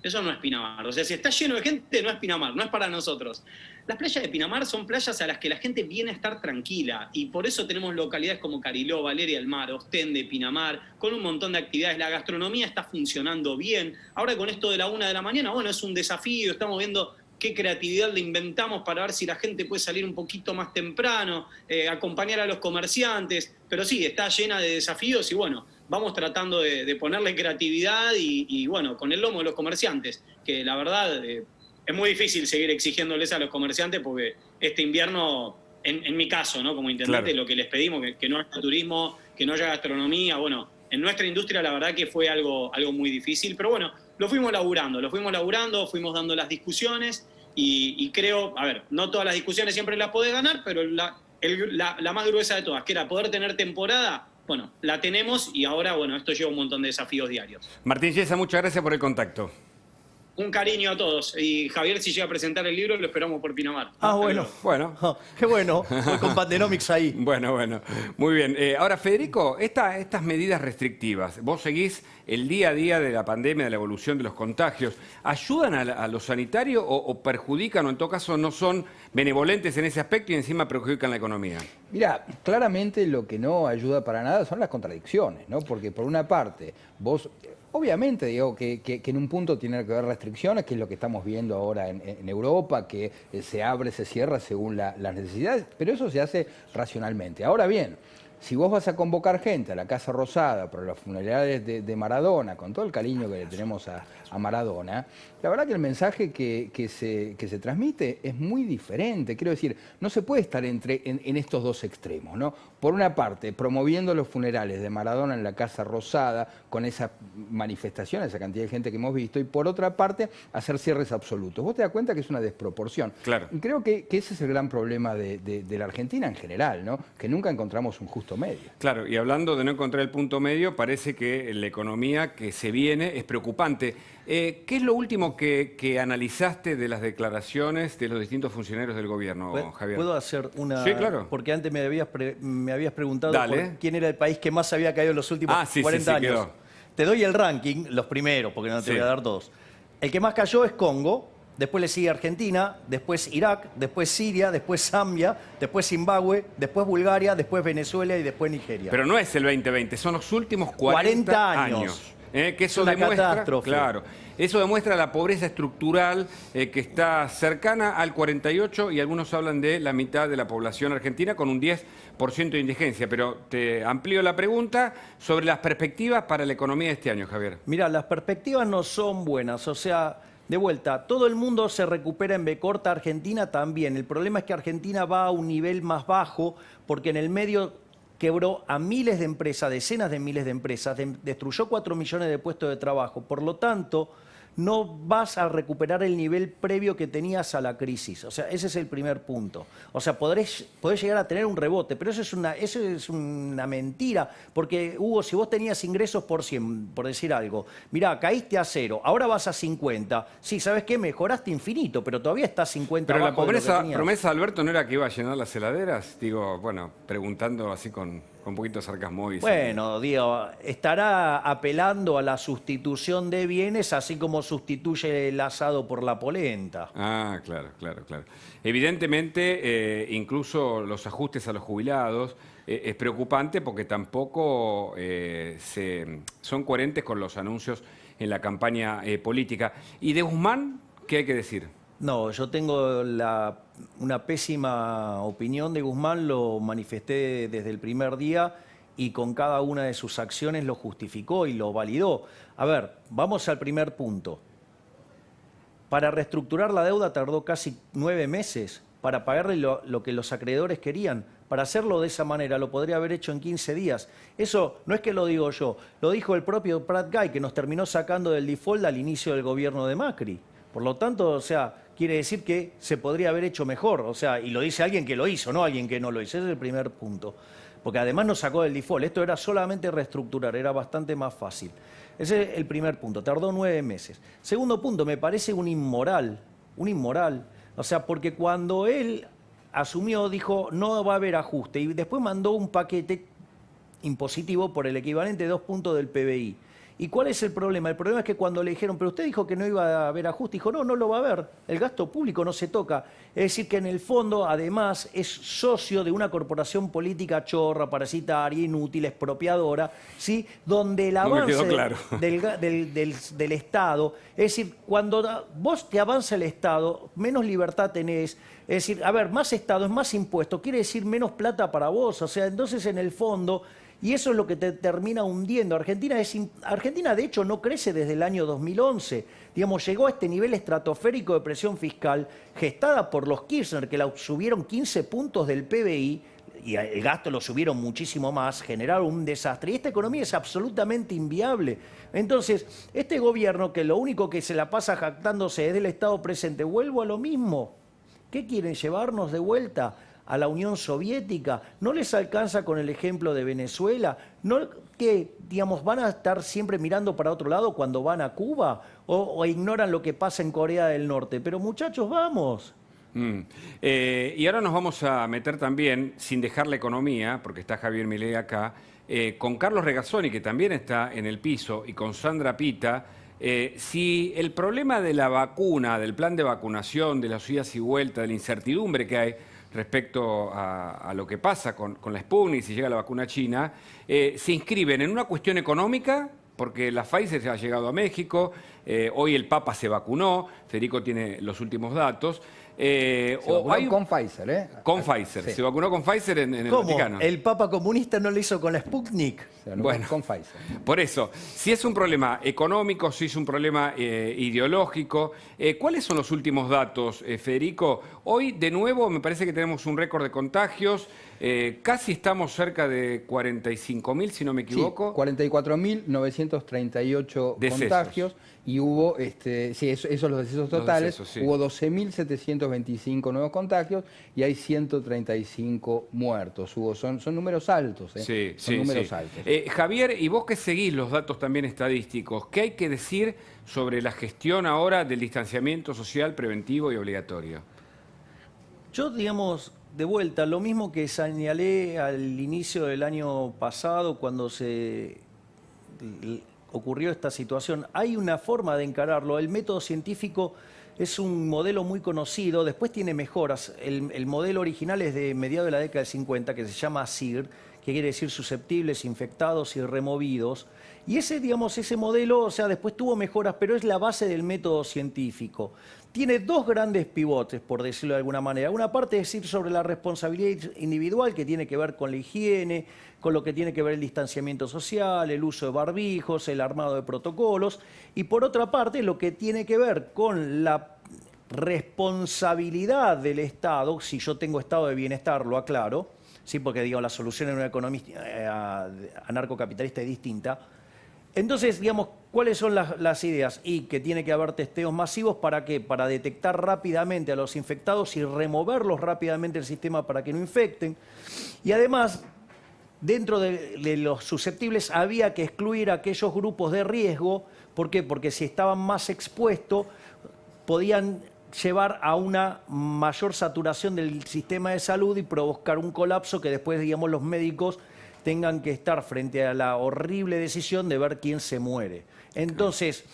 Eso no es Pinamar. O sea, si está lleno de gente, no es Pinamar, no es para nosotros. Las playas de Pinamar son playas a las que la gente viene a estar tranquila y por eso tenemos localidades como Cariló, Valeria del Mar, Ostende, Pinamar, con un montón de actividades. La gastronomía está funcionando bien. Ahora con esto de la 1 de la mañana, bueno, es un desafío, estamos viendo qué creatividad le inventamos para ver si la gente puede salir un poquito más temprano, acompañar a los comerciantes, pero sí, está llena de desafíos y bueno, vamos tratando de ponerle creatividad y bueno, con el lomo de los comerciantes, que la verdad es muy difícil seguir exigiéndoles a los comerciantes porque este invierno, en mi caso, ¿no? Como intendente, Claro. lo que les pedimos, que no haya turismo, que no haya gastronomía, bueno, en nuestra industria la verdad que fue algo muy difícil, pero bueno, lo fuimos laburando, fuimos dando las discusiones y creo, a ver, no todas las discusiones siempre las podés ganar, pero la más gruesa de todas, que era poder tener temporada, bueno, la tenemos y ahora, bueno, esto lleva un montón de desafíos diarios. Martín Chiesa, muchas gracias por el contacto. Un cariño a todos. Y Javier, si llega a presentar el libro, lo esperamos por Pinamar. Ah, bueno. Bueno. Qué bueno. Voy con Pandenomics ahí. Bueno, muy bien. Ahora, Federico, estas medidas restrictivas, vos seguís el día a día de la pandemia, de la evolución de los contagios, ¿ayudan a lo sanitario o perjudican o en todo caso no son benevolentes en ese aspecto y encima perjudican la economía? Mira, claramente lo que no ayuda para nada son las contradicciones, ¿no? Porque por una parte, vos, obviamente, digo, que en un punto tiene que haber restricciones, que es lo que estamos viendo ahora en Europa, que se abre, se cierra según las necesidades, pero eso se hace racionalmente. Ahora bien, si vos vas a convocar gente a la Casa Rosada para los funerales de Maradona, con todo el cariño que le tenemos a Maradona, la verdad que el mensaje que se transmite es muy diferente. Quiero decir, no se puede estar en estos dos extremos, ¿no? Por una parte, promoviendo los funerales de Maradona en la Casa Rosada, con esa manifestación, esa cantidad de gente que hemos visto, y por otra parte, hacer cierres absolutos. Vos te das cuenta que es una desproporción. Claro. Y creo que ese es el gran problema de la Argentina en general, ¿no? Que nunca encontramos un justo medio. Claro, y hablando de no encontrar el punto medio, parece que la economía que se viene es preocupante. ¿Qué es lo último que analizaste de las declaraciones de los distintos funcionarios del gobierno, Javier? ¿Puedo hacer una...? Sí, claro. Porque antes me habías preguntado Dale. por quién era el país que más había caído en los últimos 40 años. quedó. Te doy el ranking, los primeros, porque no te Sí. voy a dar todos. El que más cayó es Congo, después le sigue Argentina, después Irak, después Siria, después Zambia, después Zimbabue, después Bulgaria, después Venezuela y después Nigeria. Pero no es el 2020, son los últimos 40 40 años. años. Que eso Es una demuestra, catástrofe. claro, eso demuestra la pobreza estructural que está cercana al 48 y algunos hablan de la mitad de la población argentina con un 10% de indigencia. Pero te amplío la pregunta sobre las perspectivas para la economía de este año, Javier. Mira, las perspectivas no son buenas, o sea, de vuelta, todo el mundo se recupera en B corta, Argentina también. El problema es que Argentina va a un nivel más bajo porque en el medio quebró a miles de empresas, decenas de miles de empresas, destruyó 4 millones de puestos de trabajo. Por lo tanto, no vas a recuperar el nivel previo que tenías a la crisis. O sea, ese es el primer punto. O sea, podés llegar a tener un rebote, pero eso es una mentira. Porque, Hugo, si vos tenías ingresos por 100, por decir algo, mirá, caíste a 0, ahora vas a 50. Sí, ¿sabes qué? Mejoraste infinito, pero todavía estás 50 Pero la abajo de lo que tenías. promesa de Alberto no era que iba a llenar las heladeras. Digo, bueno, preguntando así con un poquito de sarcasmo. Bueno, digo, estará apelando a la sustitución de bienes, así como sustituye el asado por la polenta. Ah, claro. Evidentemente, incluso los ajustes a los jubilados es preocupante porque tampoco son coherentes con los anuncios en la campaña política. ¿Y de Guzmán qué hay que decir? No, yo tengo una pésima opinión de Guzmán, lo manifesté desde el primer día y con cada una de sus acciones lo justificó y lo validó. A ver, vamos al primer punto. Para reestructurar la deuda tardó casi 9 meses para pagarle lo que los acreedores querían. Para hacerlo de esa manera lo podría haber hecho en 15 días. Eso no es que lo digo yo, lo dijo el propio Prat Guy, que nos terminó sacando del default al inicio del gobierno de Macri. Por lo tanto, o sea, quiere decir que se podría haber hecho mejor. O sea, y lo dice alguien que lo hizo, no alguien que no lo hizo. Ese es el primer punto. Porque además nos sacó del default. Esto era solamente reestructurar, era bastante más fácil. Ese es el primer punto. Tardó 9 meses. Segundo punto, me parece un inmoral. Un inmoral. O sea, porque cuando él asumió, dijo, no va a haber ajuste. Y después mandó un paquete impositivo por el equivalente de 2 puntos del PBI. ¿Y cuál es el problema? El problema es que cuando le dijeron, pero usted dijo que no iba a haber ajuste, dijo, no lo va a haber, el gasto público no se toca. Es decir, que en el fondo, además, es socio de una corporación política chorra, parasitaria, inútil, expropiadora, ¿sí? Donde el avance claro. del Estado, es decir, cuando vos te avanza el Estado, menos libertad tenés. Es decir, a ver, más Estado es más impuesto, quiere decir menos plata para vos. O sea, entonces en el fondo... Y eso es lo que te termina hundiendo. Argentina, de hecho, no crece desde el año 2011. Digamos, llegó a este nivel estratosférico de presión fiscal gestada por los Kirchner, que la subieron 15 puntos del PBI, y el gasto lo subieron muchísimo más, generaron un desastre. Y esta economía es absolutamente inviable. Entonces, este gobierno, que lo único que se la pasa jactándose es del Estado presente, vuelvo a lo mismo. ¿Qué quieren, llevarnos de vuelta a la Unión Soviética? ¿No les alcanza con el ejemplo de Venezuela? ¿No que, digamos, van a estar siempre mirando para otro lado cuando van a Cuba? ¿O ignoran lo que pasa en Corea del Norte? Pero muchachos, vamos. Y ahora nos vamos a meter también, sin dejar la economía, porque está Javier Milei acá, con Carlos Regazzoni, que también está en el piso, y con Sandra Pita, si el problema de la vacuna, del plan de vacunación, de las idas y vueltas, de la incertidumbre que hay respecto a lo que pasa con la Sputnik, si llega la vacuna china, se inscriben en una cuestión económica, porque la Pfizer ya ha llegado a México, hoy el Papa se vacunó, Federico tiene los últimos datos. Se vacunó con Pfizer, ¿eh? Con Pfizer, Sí. se vacunó con Pfizer en el ¿Cómo? Vaticano. ¿El Papa comunista no lo hizo con la Sputnik? Bueno, con Pfizer. Por eso, si es un problema económico, si es un problema ideológico, ¿cuáles son los últimos datos, Federico? Hoy, de nuevo, me parece que tenemos un récord de contagios, casi estamos cerca de 45.000, si no me equivoco. Sí, 44.938 Decesos. contagios y hubo, esos los decesos totales, decesos, sí. hubo 12.725 nuevos contagios y hay 135 muertos. Son números altos, Sí, son sí, números sí. altos. Javier, y vos que seguís los datos también estadísticos, ¿qué hay que decir sobre la gestión ahora del distanciamiento social preventivo y obligatorio? Yo, digamos, de vuelta, lo mismo que señalé al inicio del año pasado cuando se ocurrió esta situación, hay una forma de encararlo. El método científico es un modelo muy conocido, después tiene mejoras. El modelo original es de mediados de la década del 50, que se llama SIGR, que quiere decir susceptibles, infectados y removidos. Y ese, digamos, ese modelo, o sea, después tuvo mejoras, pero es la base del método científico. Tiene dos grandes pivotes, por decirlo de alguna manera. Una parte es ir sobre la responsabilidad individual, que tiene que ver con la higiene, con lo que tiene que ver el distanciamiento social, el uso de barbijos, el armado de protocolos. Y por otra parte, lo que tiene que ver con la responsabilidad del Estado, si yo tengo estado de bienestar, lo aclaro, ¿sí? Porque digo, la solución en una economía anarcocapitalista es distinta. Entonces, digamos, ¿cuáles son las ideas? Y que tiene que haber testeos masivos, ¿para qué? Para detectar rápidamente a los infectados y removerlos rápidamente del sistema para que no infecten. Y además, dentro de los susceptibles había que excluir a aquellos grupos de riesgo. ¿Por qué? Porque si estaban más expuestos, podían llevar a una mayor saturación del sistema de salud y provocar un colapso que después, digamos, los médicos tengan que estar frente a la horrible decisión de ver quién se muere. Entonces,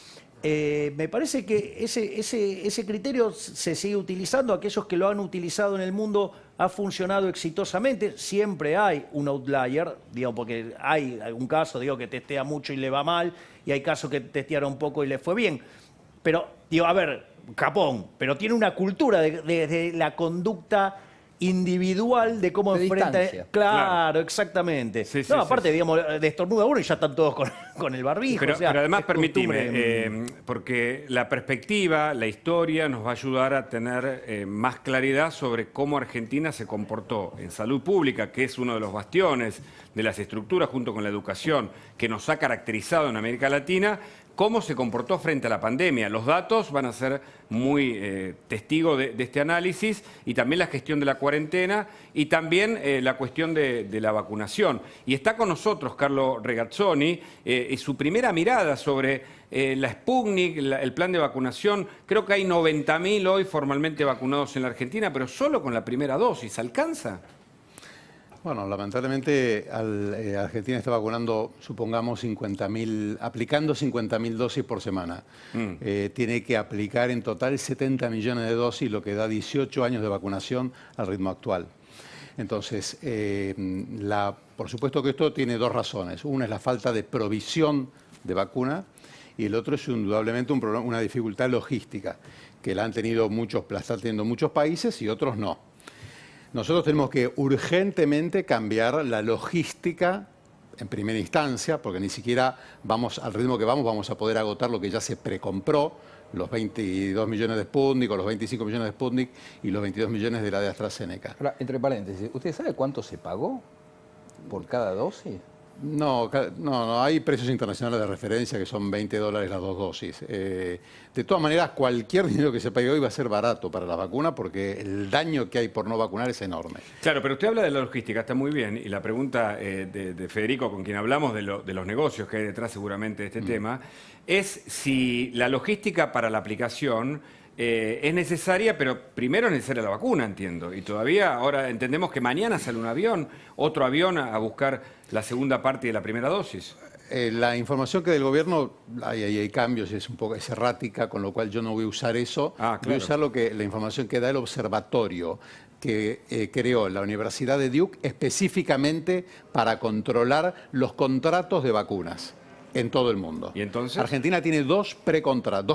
me parece que ese criterio se sigue utilizando. Aquellos que lo han utilizado en el mundo ha funcionado exitosamente. Siempre hay un outlier, digo, porque hay algún caso, digo, que testea mucho y le va mal, y hay casos que testearon poco y le fue bien. Pero, digo, a ver, Japón, pero tiene una cultura de la conducta individual de cómo De enfrenta. distancia. Claro, exactamente. Sí, sí, no, aparte, sí. digamos, destornuda uno y ya están todos con el barbijo. Pero, o sea, pero además, es costumbre. permitime, porque la perspectiva, la historia nos va a ayudar a tener más claridad sobre cómo Argentina se comportó en salud pública, que es uno de los bastiones de las estructuras junto con la educación que nos ha caracterizado en América Latina, cómo se comportó frente a la pandemia. Los datos van a ser muy testigos de este análisis, y también la gestión de la cuarentena y también la cuestión de la vacunación. Y está con nosotros Carlos Regazzoni y su primera mirada sobre la Sputnik, el plan de vacunación. Creo que hay 90.000 hoy formalmente vacunados en la Argentina, pero solo con la primera dosis. ¿Alcanza? Bueno, lamentablemente Argentina está vacunando, supongamos, 50.000, aplicando 50.000 dosis por semana. Tiene que aplicar en total 70 millones de dosis, lo que da 18 años de vacunación al ritmo actual. Entonces, por supuesto que esto tiene dos razones. Una es la falta de provisión de vacuna, y el otro es indudablemente una dificultad logística, que la han tenido están teniendo muchos países y otros no. Nosotros tenemos que urgentemente cambiar la logística en primera instancia, porque ni siquiera vamos al ritmo que vamos a poder agotar lo que ya se precompró, los 22 millones de Sputnik o los 25 millones de Sputnik y los 22 millones de la de AstraZeneca. Ahora, entre paréntesis, ¿usted sabe cuánto se pagó por cada dosis? No, hay precios internacionales de referencia que son $20 las 2 dosis. De todas maneras, cualquier dinero que se pague hoy va a ser barato para la vacuna porque el daño que hay por no vacunar es enorme. Claro, pero usted habla de la logística, está muy bien, y la pregunta de Federico, con quien hablamos de los negocios que hay detrás seguramente de este tema, es si la logística para la aplicación es necesaria, pero primero es necesaria la vacuna, entiendo. Y todavía ahora entendemos que mañana sale un avión, otro avión a buscar la segunda parte de la primera dosis. La información que del gobierno, hay cambios, es un poco errática, con lo cual yo no voy a usar eso. Claro. Voy a usar la información que da el observatorio que creó la Universidad de Duke específicamente para controlar los contratos de vacunas en todo el mundo. ¿Y entonces? Argentina tiene dos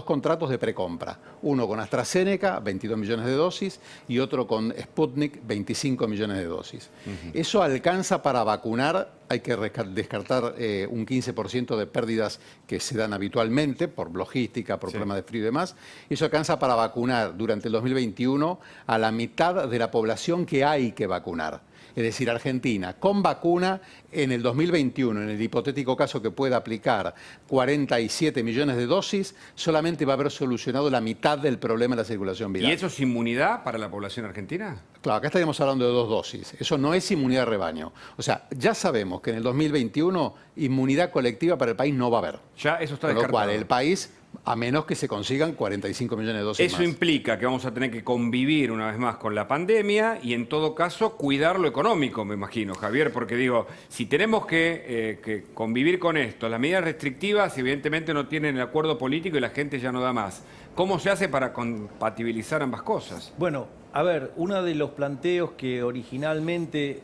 contratos de precompra. Uno con AstraZeneca, 22 millones de dosis, y otro con Sputnik, 25 millones de dosis. Eso alcanza para vacunar, hay que descartar un 15% de pérdidas que se dan habitualmente por logística, por problemas de frío y demás. Eso alcanza para vacunar durante el 2021 a la mitad de la población que hay que vacunar. Es decir, Argentina, con vacuna, en el 2021, en el hipotético caso que pueda aplicar 47 millones de dosis, solamente va a haber solucionado la mitad del problema de la circulación viral. ¿Y eso es inmunidad para la población argentina? Claro, acá estaríamos hablando de 2 dosis. Eso no es inmunidad de rebaño. O sea, ya sabemos que en el 2021 inmunidad colectiva para el país no va a haber. Ya eso está Con lo descartado. cual, el país, a menos que se consigan 45 millones de dosis Eso más. implica que vamos a tener que convivir una vez más con la pandemia y en todo caso cuidar lo económico, me imagino, Javier, porque digo, si tenemos que convivir con esto, las medidas restrictivas evidentemente no tienen el acuerdo político y la gente ya no da más. ¿Cómo se hace para compatibilizar ambas cosas? Bueno, a ver, uno de los planteos que originalmente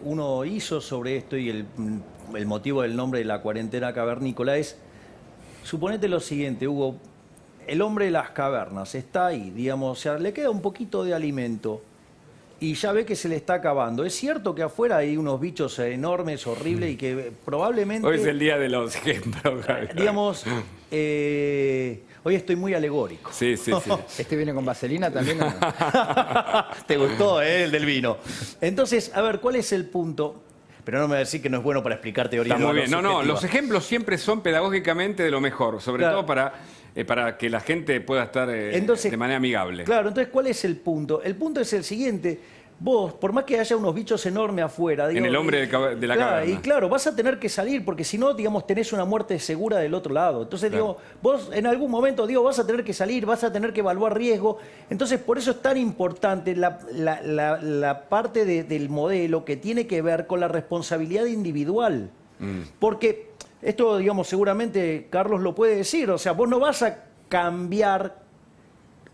uno hizo sobre esto y el motivo del nombre de la cuarentena cavernícola es, suponete lo siguiente, Hugo, el hombre de las cavernas está ahí, digamos, o sea, le queda un poquito de alimento y ya ve que se le está acabando. Es cierto que afuera hay unos bichos enormes, horribles y que probablemente... Hoy es el día de los ejemplos, Javier. Digamos, hoy estoy muy alegórico. Sí. ¿Este viene con vaselina también o no? Te gustó, el del vino. Entonces, a ver, ¿cuál es el punto? Pero no me va a decir que no es bueno para explicar teoría. Está muy bien. No, los ejemplos siempre son pedagógicamente de lo mejor, sobre todo para que la gente pueda estar de manera amigable. Claro, entonces, ¿cuál es el punto? El punto es el siguiente. Vos, por más que haya unos bichos enormes afuera... En el hombre de la caverna. Y claro, vas a tener que salir, porque si no, digamos, tenés una muerte segura del otro lado. Entonces, digo, vos en algún momento, vas a tener que salir, vas a tener que evaluar riesgo. Entonces, por eso es tan importante la parte del modelo que tiene que ver con la responsabilidad individual. Porque esto, digamos, seguramente Carlos lo puede decir. O sea, vos no vas a cambiar,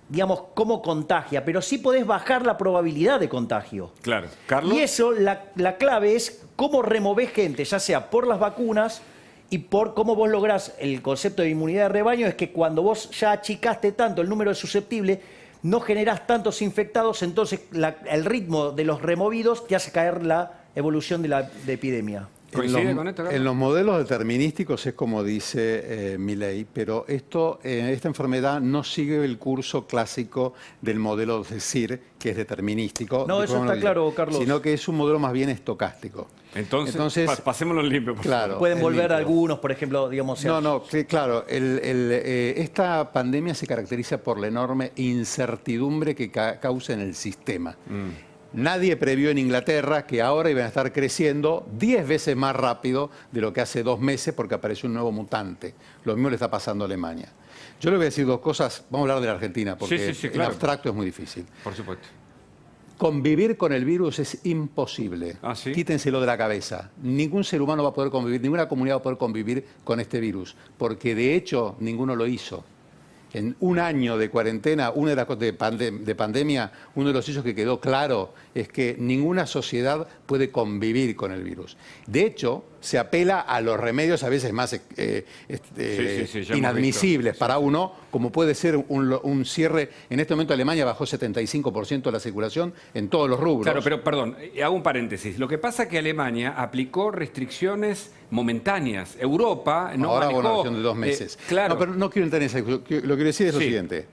digamos, cómo contagia, pero sí podés bajar la probabilidad de contagio. Claro. ¿Carlos? Y eso, la clave es cómo removés gente, ya sea por las vacunas y por cómo vos lográs el concepto de inmunidad de rebaño, es que cuando vos ya achicaste tanto el número de susceptibles, no generás tantos infectados, entonces el ritmo de los removidos te hace caer la evolución de la epidemia. ¿Coincide con esto, Carlos? En los modelos determinísticos es como dice Milei, pero esta enfermedad no sigue el curso clásico del modelo de CIR, que es determinístico. No, eso está claro, Carlos. Sino que es un modelo más bien estocástico. Entonces pasémoslo limpio. Por claro, pueden volver limpio. algunos, por ejemplo, digamos... Claro. Esta pandemia se caracteriza por la enorme incertidumbre que causa en el sistema. Nadie previó en Inglaterra que ahora iban a estar creciendo 10 veces más rápido de lo que hace 2 meses porque apareció un nuevo mutante. Lo mismo le está pasando a Alemania. Yo le voy a decir 2 cosas. Vamos a hablar de la Argentina porque en abstracto es muy difícil. Por supuesto. Convivir con el virus es imposible. ¿Ah, sí? Quítenselo de la cabeza. Ningún ser humano va a poder convivir, ninguna comunidad va a poder convivir con este virus, porque de hecho ninguno lo hizo. En un año de cuarentena, una de las cosas de pandemia, uno de los hechos que quedó claro es que ninguna sociedad puede convivir con el virus. De hecho, se apela a los remedios a veces más ya inadmisibles para uno, como puede ser un cierre. En este momento Alemania bajó 75% la circulación en todos los rubros. Claro, pero perdón, hago un paréntesis. Lo que pasa es que Alemania aplicó restricciones momentáneas. Europa no ahora manejó... una versión de 2 meses. Claro. No, pero no quiero entrar en eso. Lo que quiero decir es lo siguiente.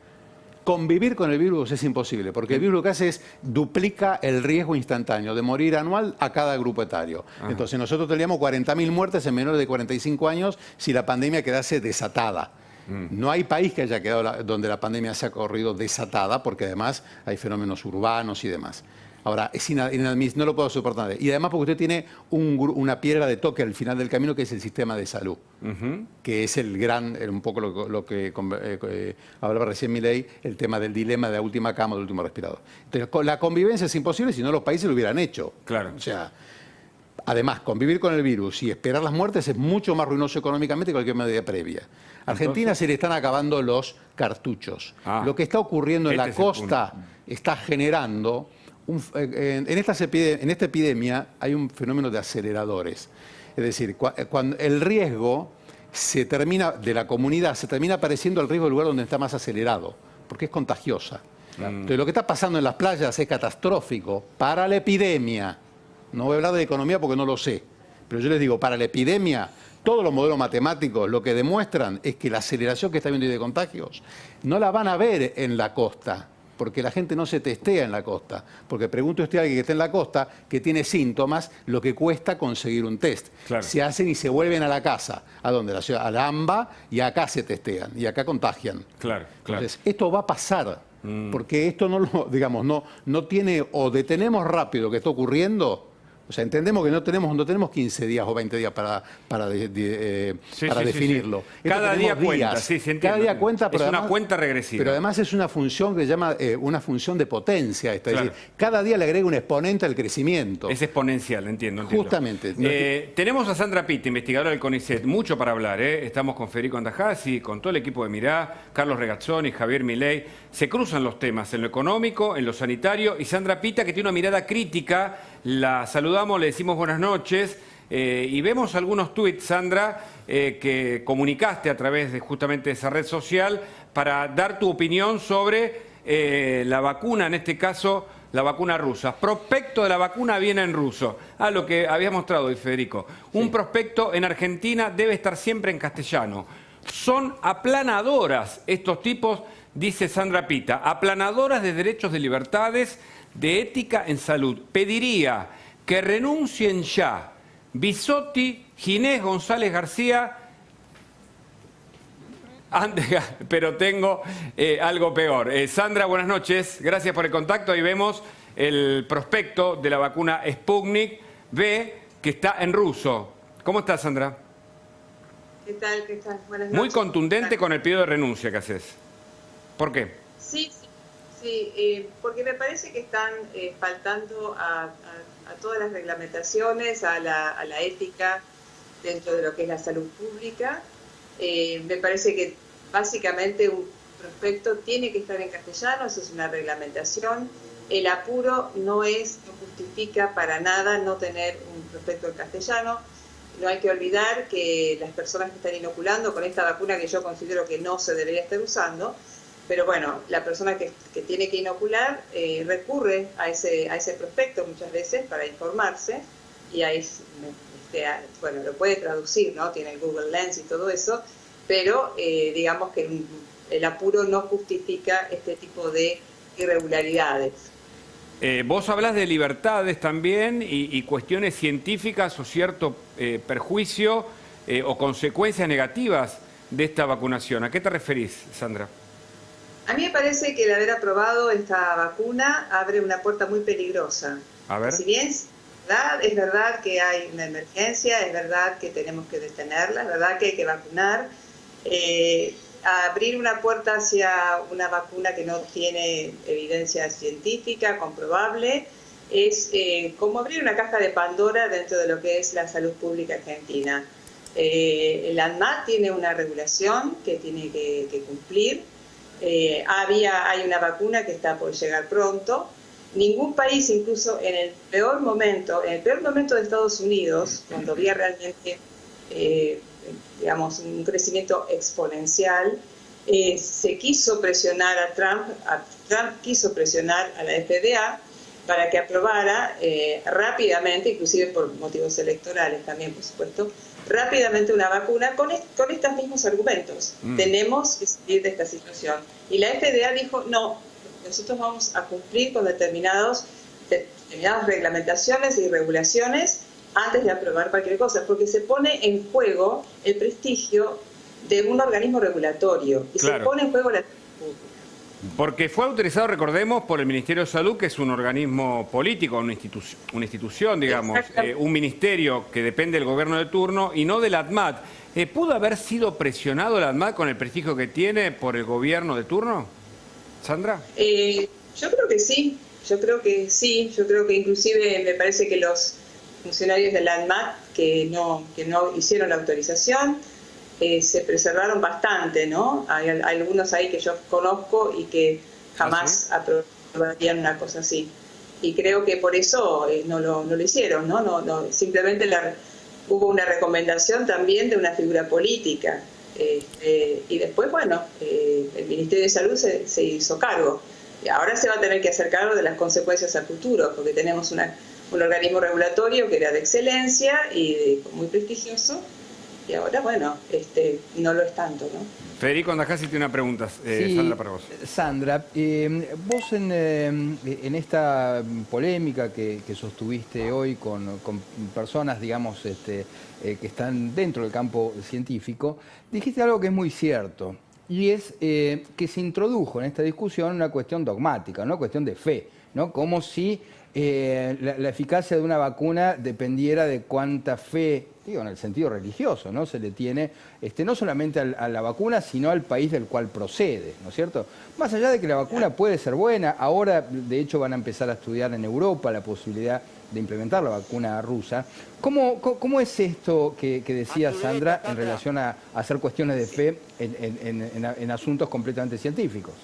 Convivir con el virus es imposible, porque el virus lo que hace es duplica el riesgo instantáneo de morir anual a cada grupo etario. Ajá. Entonces nosotros tendríamos 40.000 muertes en menores de 45 años si la pandemia quedase desatada. No hay país que haya quedado donde la pandemia se ha corrido desatada, porque además hay fenómenos urbanos y demás. Ahora, es inadmisible, no lo puedo soportar. Y además porque usted tiene una piedra de toque al final del camino, que es el sistema de salud, que es el gran, un poco lo que hablaba recién Milei, el tema del dilema de la última cama, del último respirador. Entonces, la convivencia es imposible, si no los países lo hubieran hecho. Claro. O sea, además, convivir con el virus y esperar las muertes es mucho más ruinoso económicamente que cualquier medida previa. A Argentina se le están acabando los cartuchos. Lo que está ocurriendo en la costa está generando... En esta epidemia hay un fenómeno de aceleradores. Es decir, cuando el riesgo de la comunidad se termina apareciendo al riesgo del lugar donde está más acelerado, porque es contagiosa. Entonces, lo que está pasando en las playas es catastrófico para la epidemia. No voy a hablar de economía porque no lo sé, pero yo les digo, para la epidemia, todos los modelos matemáticos lo que demuestran es que la aceleración que está viendo de contagios no la van a ver en la costa, porque la gente no se testea en la costa. Porque pregunte usted a alguien que está en la costa, que tiene síntomas, lo que cuesta conseguir un test. Claro. Se hacen y se vuelven a la casa. ¿A dónde? La ciudad, a la AMBA, y acá se testean, y acá contagian. Claro, claro. Entonces, esto va a pasar, porque esto no tiene, o detenemos rápido lo que está ocurriendo. O sea, entendemos que no tenemos 15 días o 20 días para definirlo. Cada día cuenta, Cada día cuenta, pero es además, una cuenta regresiva. Pero además es una función que se llama una función de potencia. Es Claro. decir, cada día le agrega un exponente al crecimiento. Es exponencial, entiendo. Justamente. Tenemos a Sandra Pita, investigadora del CONICET, mucho para hablar. Estamos con Federico Andajasi, con todo el equipo de Mirá, Carlos Regazzoni, Javier Milei. Se cruzan los temas en lo económico, en lo sanitario, y Sandra Pita, que tiene una mirada crítica, la saludamos, le decimos buenas noches, y vemos algunos tuits, Sandra, que comunicaste a través de justamente esa red social para dar tu opinión sobre la vacuna, en este caso la vacuna rusa. Prospecto de la vacuna viene en ruso. Lo que había mostrado hoy Federico. Un prospecto en Argentina debe estar siempre en castellano. Son aplanadoras estos tipos, dice Sandra Pita, aplanadoras de derechos, de libertades, de ética en salud. Pediría que renuncien ya Bisotti, Ginés, González García, pero tengo algo peor. Sandra, buenas noches, gracias por el contacto. Ahí vemos el prospecto de la vacuna Sputnik V, que está en ruso. ¿Cómo estás, Sandra? ¿Qué tal? ¿Qué tal? Buenas noches. Muy contundente con el pedido de renuncia que haces. ¿Por qué? Sí, porque me parece que están faltando a todas las reglamentaciones, a la ética dentro de lo que es la salud pública. Me parece que básicamente un prospecto tiene que estar en castellano, eso es una reglamentación. El apuro no justifica para nada no tener un prospecto en castellano. No hay que olvidar que las personas que están inoculando con esta vacuna, que yo considero que no se debería estar usando, pero bueno, la persona que tiene que inocular recurre a ese prospecto muchas veces para informarse, y ahí lo puede traducir, ¿no? Tiene el Google Lens y todo eso, pero digamos que el apuro no justifica este tipo de irregularidades. Vos hablas de libertades también y cuestiones científicas o cierto perjuicio o consecuencias negativas de esta vacunación. ¿A qué te referís, Sandra? A mí me parece que el haber aprobado esta vacuna abre una puerta muy peligrosa. A ver. Si bien es verdad que hay una emergencia, es verdad que tenemos que detenerla, es verdad que hay que vacunar. Abrir una puerta hacia una vacuna que no tiene evidencia científica comprobable es como abrir una caja de Pandora dentro de lo que es la salud pública argentina. El ANMAT tiene una regulación que tiene que cumplir. Hay una vacuna que está por llegar pronto, Ningún país, incluso en el peor momento de Estados Unidos, cuando había realmente, digamos, un crecimiento exponencial, se quiso presionar a Trump quiso presionar a la FDA para que aprobara rápidamente, inclusive por motivos electorales también, por supuesto, rápidamente una vacuna con estos mismos argumentos. Tenemos que salir de esta situación. Y la FDA dijo, no, nosotros vamos a cumplir con determinadas reglamentaciones y regulaciones antes de aprobar cualquier cosa, porque se pone en juego el prestigio de un organismo regulatorio y se pone en juego la salud pública. Porque fue autorizado, recordemos, por el Ministerio de Salud, que es un organismo político, una institución, digamos, un ministerio que depende del gobierno de turno y no del ADMAT. ¿Pudo haber sido presionado el ADMAT con el prestigio que tiene por el gobierno de turno? ¿Sandra? Yo creo que sí, yo creo que inclusive me parece que los funcionarios del ADMAT que no hicieron la autorización, se preservaron bastante, ¿no? Hay algunos ahí que yo conozco y que jamás aprobarían una cosa así. Y creo que por eso no lo hicieron, ¿no? Simplemente hubo una recomendación también de una figura política. Y después, bueno, el Ministerio de Salud se hizo cargo. Y ahora se va a tener que hacer cargo de las consecuencias a futuro, porque tenemos un organismo regulatorio que era de excelencia y muy prestigioso. Y ahora, bueno, no lo es tanto, ¿no? Federico Andajasi tiene una pregunta, Sí, Sandra, para vos. Sandra, vos en esta polémica que sostuviste hoy con personas, digamos, que están dentro del campo científico, dijiste algo que es muy cierto, y es que se introdujo en esta discusión una cuestión dogmática, una cuestión de fe, ¿no? Como si la eficacia de una vacuna dependiera de cuánta fe, digo, en el sentido religioso, ¿no? Se le tiene no solamente a la vacuna, sino al país del cual procede, ¿no es cierto? Más allá de que la vacuna puede ser buena, ahora de hecho van a empezar a estudiar en Europa la posibilidad de implementar la vacuna rusa. ¿Cómo es esto que decía Sandra en relación a hacer cuestiones de fe en asuntos completamente científicos?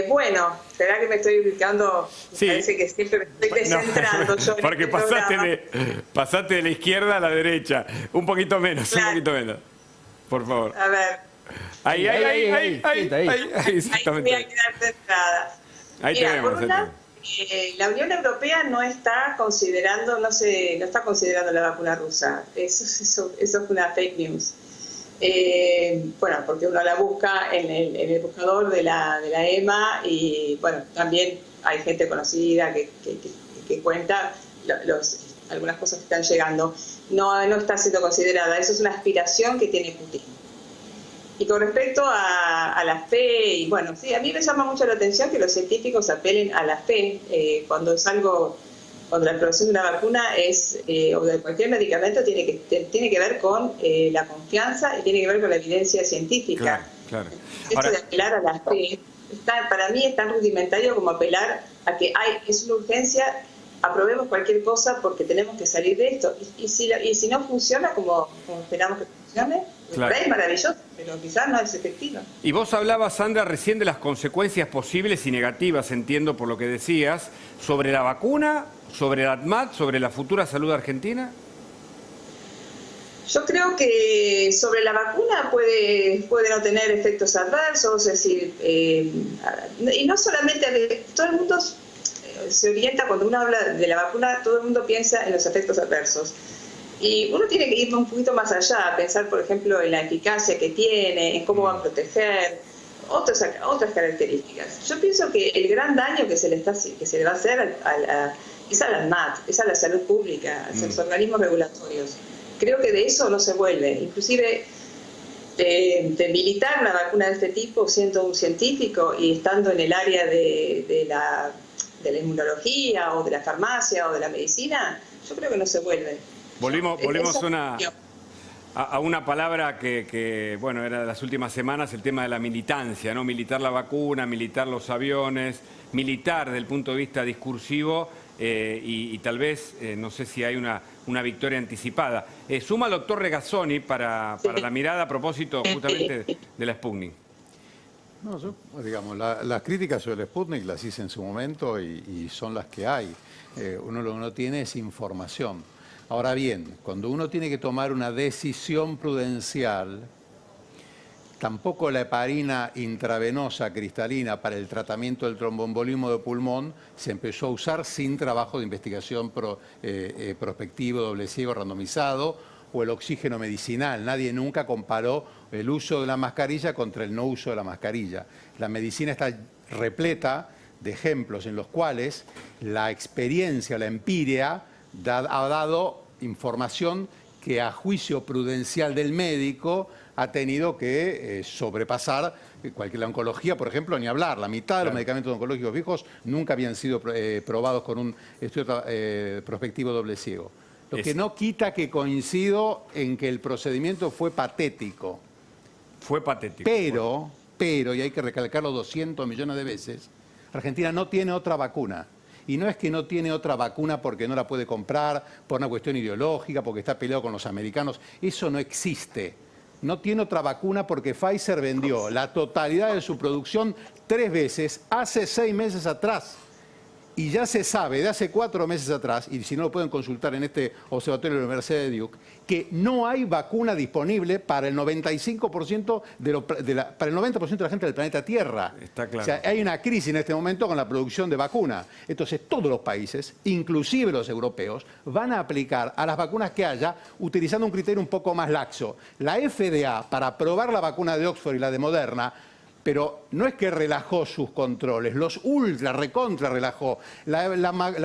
Bueno, será que me estoy ubicando, Sí. parece que siempre me estoy descentrando. No, yo en porque este programa. pasaste de la izquierda a la derecha. Un poquito menos, Claro. un poquito menos. Por favor. A ver, Ahí, exactamente. voy a quedar centrada. Ahí te Mira, vemos. por un lado, la Unión Europea no está considerando la vacuna rusa. Eso es una fake news. Bueno, porque uno la busca en el buscador de la EMA y bueno, también hay gente conocida que cuenta algunas cosas que están llegando. No está siendo considerada, eso es una aspiración que tiene Putin. Y con respecto a la fe, y bueno, sí, a mí me llama mucho la atención que los científicos apelen a la fe cuando la aprobación de una vacuna o de cualquier medicamento tiene que ver con la confianza y tiene que ver con la evidencia científica. Claro. Esto de apelar a la fe, para mí es tan rudimentario como apelar a que es una urgencia, aprobemos cualquier cosa porque tenemos que salir de esto. Y si no funciona como esperamos que funcione, Claro. Es maravilloso, pero quizás no es efectivo. Y vos hablabas, Sandra, recién de las consecuencias posibles y negativas, entiendo por lo que decías, sobre la vacuna, sobre el ADMAT, sobre la futura salud argentina. Yo creo que sobre la vacuna puede no tener efectos adversos, es decir, y no solamente, todo el mundo se orienta cuando uno habla de la vacuna, todo el mundo piensa en los efectos adversos. Y uno tiene que ir un poquito más allá, pensar, por ejemplo, en la eficacia que tiene, en cómo va a proteger, otras características. Yo pienso que el gran daño que se le va a hacer es a la ANMAT, es a la salud pública, a los organismos regulatorios. Creo que de eso no se vuelve. Inclusive de militar una vacuna de este tipo, siendo un científico y estando en el área de la inmunología o de la farmacia o de la medicina, yo creo que no se vuelve. Volvimos a una palabra que, bueno, era de las últimas semanas, el tema de la militancia, ¿no? Militar la vacuna, militar los aviones, militar desde el punto de vista discursivo y tal vez, no sé si hay una victoria anticipada. Suma al doctor Regazzoni para la mirada a propósito justamente de la Sputnik. No, digamos, las críticas sobre el Sputnik las hice en su momento y son las que hay. Uno lo que uno tiene es información. Ahora bien, cuando uno tiene que tomar una decisión prudencial, tampoco la heparina intravenosa cristalina para el tratamiento del tromboembolismo de pulmón se empezó a usar sin trabajo de investigación prospectivo, doble ciego, randomizado, o el oxígeno medicinal. Nadie nunca comparó el uso de la mascarilla contra el no uso de la mascarilla. La medicina está repleta de ejemplos en los cuales la experiencia, la empiria, ha dado información que a juicio prudencial del médico ha tenido que sobrepasar la oncología, por ejemplo, ni hablar. La mitad de los medicamentos oncológicos viejos nunca habían sido probados con un estudio prospectivo doble ciego. Lo que no quita que coincido en que el procedimiento fue patético. Fue patético. Pero, y hay que recalcarlo 200 millones de veces, Argentina no tiene otra vacuna. Y no es que no tiene otra vacuna porque no la puede comprar, por una cuestión ideológica, porque está peleado con los americanos. Eso no existe. No tiene otra vacuna porque Pfizer vendió la totalidad de su producción 3 veces hace 6 meses atrás. Y ya se sabe de hace 4 meses atrás, y si no lo pueden consultar en este observatorio de la Universidad de Duke, que no hay vacuna disponible para el 95% para el 90% de la gente del planeta Tierra. Está claro. O sea, hay una crisis en este momento con la producción de vacuna. Entonces, todos los países, inclusive los europeos, van a aplicar a las vacunas que haya utilizando un criterio un poco más laxo. La FDA, para aprobar la vacuna de Oxford y la de Moderna, pero no es que relajó sus controles, los recontra relajó. La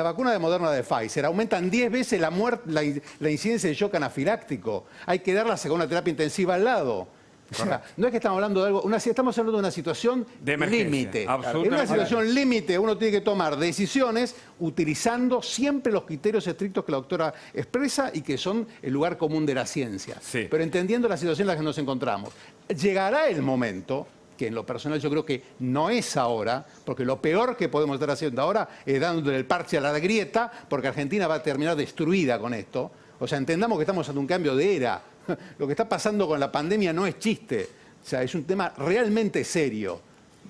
vacuna de Moderna de Pfizer aumentan 10 veces la incidencia de shock anafiláctico. Hay que dar la segunda terapia intensiva al lado. O sea, no es que estamos hablando de algo, estamos hablando de una situación de límite. En una situación límite uno tiene que tomar decisiones utilizando siempre los criterios estrictos que la doctora expresa y que son el lugar común de la ciencia. Sí. Pero entendiendo la situación en la que nos encontramos. Llegará el momento, que en lo personal yo creo que no es ahora, porque lo peor que podemos estar haciendo ahora es dándole el parche a la grieta, porque Argentina va a terminar destruida con esto. O sea, entendamos que estamos ante un cambio de era. Lo que está pasando con la pandemia no es chiste. O sea, es un tema realmente serio,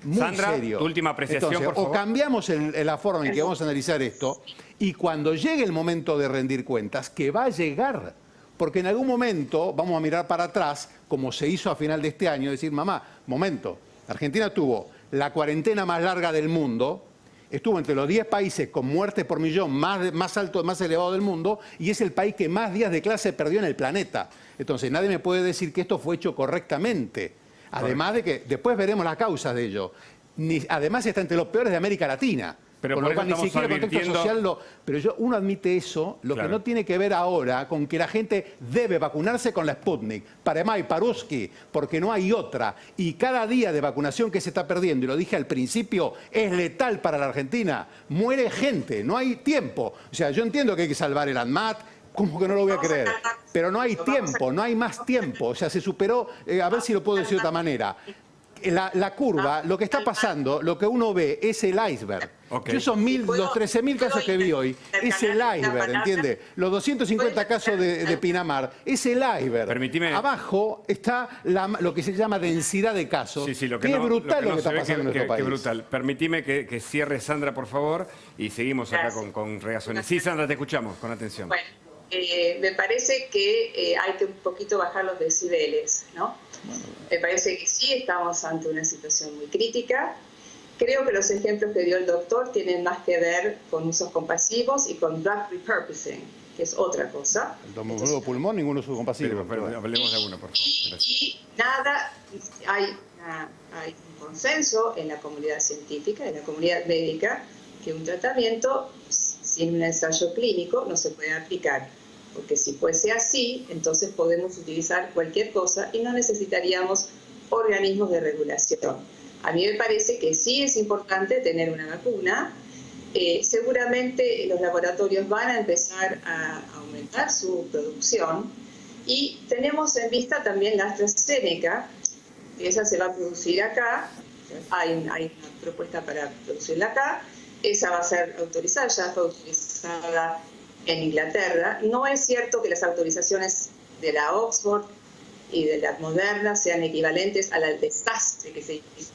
muy Sandra, serio. tu última apreciación, Entonces, por favor. o cambiamos la forma en que vamos a analizar esto, y cuando llegue el momento de rendir cuentas, que va a llegar, porque en algún momento vamos a mirar para atrás, como se hizo a final de este año, y decir, mamá, momento, Argentina tuvo la cuarentena más larga del mundo, estuvo entre los 10 países con muertes por millón más alto, más elevado del mundo, y es el país que más días de clase perdió en el planeta. Entonces nadie me puede decir que esto fue hecho correctamente. Además de que después veremos las causas de ello. Además está entre los peores de América Latina. Pero con por lo cual eso ni siquiera el estamos contexto social pero uno admite eso, lo Claro. que no tiene que ver ahora con que la gente debe vacunarse con la Sputnik, Paremay, Paruski, porque no hay otra. Y cada día de vacunación que se está perdiendo, y lo dije al principio, es letal para la Argentina. Muere gente, no hay tiempo. O sea, yo entiendo que hay que salvar el ANMAT, ¿cómo que no lo voy a creer? Pero no hay tiempo, no hay más tiempo. O sea, se superó, a ver si lo puedo decir de otra manera. La curva, lo que está pasando, lo que uno ve es el iceberg. Okay. Yo esos los 13.000 casos que vi hoy, es el iceberg, ¿entiende? Los 250 casos de Pinamar, es el iceberg. Permitime. Abajo está lo que se llama densidad de casos, Sí, lo que es brutal lo que está pasando en nuestro país. Qué brutal. Permitime que cierre Sandra, por favor, y seguimos acá con regazones. Sí, Sandra, te escuchamos, con atención. Bueno, me parece que hay que un poquito bajar los decibeles, ¿no? Me parece que sí estamos ante una situación muy crítica. Creo que los ejemplos que dio el doctor tienen más que ver con usos compasivos y con drug repurposing, que es otra cosa. El tromboembolismo de pulmón, ninguno uso compasivo. Pero hablemos de uno, por favor. Y nada, hay un consenso en la comunidad científica, en la comunidad médica, que un tratamiento sin un ensayo clínico no se puede aplicar. Porque si fuese así, entonces podemos utilizar cualquier cosa y no necesitaríamos organismos de regulación. A mí me parece que sí es importante tener una vacuna. Seguramente los laboratorios van a empezar a aumentar su producción y tenemos en vista también la AstraZeneca, que esa se va a producir acá. Hay una propuesta para producirla acá. Esa va a ser autorizada, ya fue autorizada en Inglaterra. No es cierto que las autorizaciones de la Oxford y de la Moderna sean equivalentes al desastre que se hizo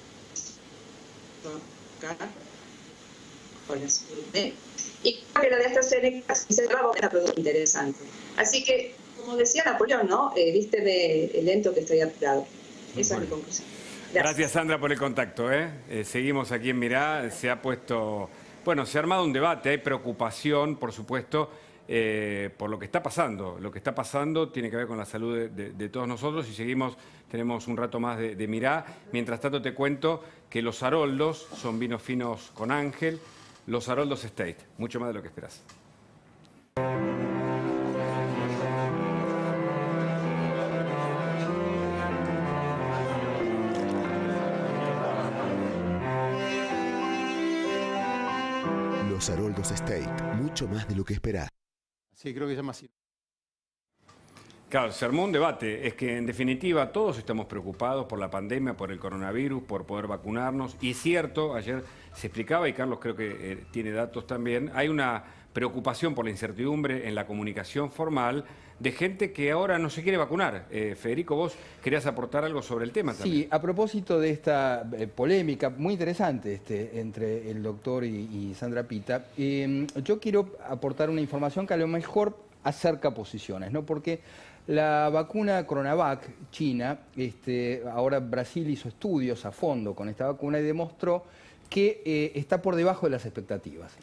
acá. Y creo que la de AstraZeneca se va a volver a producto interesante. Así que, como decía Napoleón, ¿no? Vísteme lento que estoy apurado. Esa es mi conclusión. Gracias, Sandra, por el contacto. Seguimos aquí en Mirá. Se ha puesto, bueno, se ha armado un debate, hay preocupación, por supuesto, por lo que está pasando. Lo que está pasando tiene que ver con la salud de todos nosotros y tenemos un rato más de Mirá. Mientras tanto te cuento que los Haroldos son vinos finos con Ángel, los Haroldos Estate, mucho más de lo que esperás. Los Haroldos Estate, mucho más de lo que esperás. Sí, creo que se llama así. Claro, se armó un debate. Es que, en definitiva, todos estamos preocupados por la pandemia, por el coronavirus, por poder vacunarnos. Y cierto, ayer se explicaba, y Carlos creo que tiene datos también, hay una preocupación por la incertidumbre en la comunicación formal de gente que ahora no se quiere vacunar. Federico, vos querías aportar algo sobre el tema también. Sí, a propósito de esta polémica muy interesante entre el doctor y Sandra Pita, yo quiero aportar una información que a lo mejor acerca posiciones, ¿no? Porque la vacuna Coronavac china, ahora Brasil hizo estudios a fondo con esta vacuna y demostró que está por debajo de las expectativas,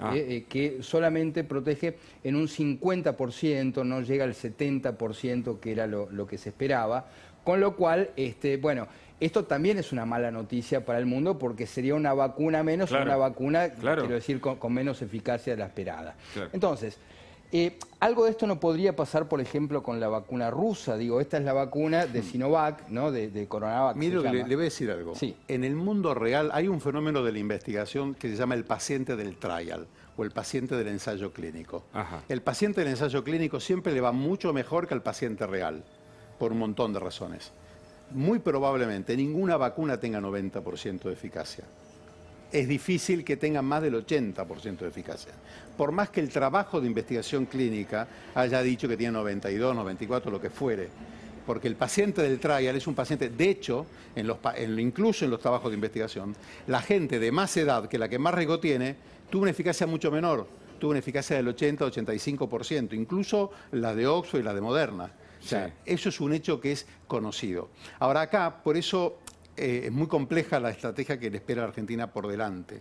que solamente protege en un 50%, no llega al 70% que era lo que se esperaba, con lo cual, bueno, esto también es una mala noticia para el mundo porque sería una vacuna menos, claro, una vacuna, claro, quiero decir, con menos eficacia de la esperada. Claro. Entonces, algo de esto no podría pasar, por ejemplo, con la vacuna rusa. Digo, esta es la vacuna de Sinovac, ¿no? De Coronavac. Mire, le voy a decir algo. Sí. En el mundo real hay un fenómeno de la investigación que se llama el paciente del trial o el paciente del ensayo clínico. Ajá. El paciente del ensayo clínico siempre le va mucho mejor que al paciente real, por un montón de razones. Muy probablemente ninguna vacuna tenga 90% de eficacia. Es difícil que tenga más del 80% de eficacia. Por más que el trabajo de investigación clínica haya dicho que tiene 92, 94, lo que fuere. Porque el paciente del trial es un paciente, de hecho, incluso en los trabajos de investigación, la gente de más edad, que la que más riesgo tiene, tuvo una eficacia mucho menor. Tuvo una eficacia del 80-85%, incluso la de Oxford y la de Moderna. O sea, eso es un hecho que es conocido. Ahora acá, por eso es muy compleja la estrategia que le espera a Argentina por delante,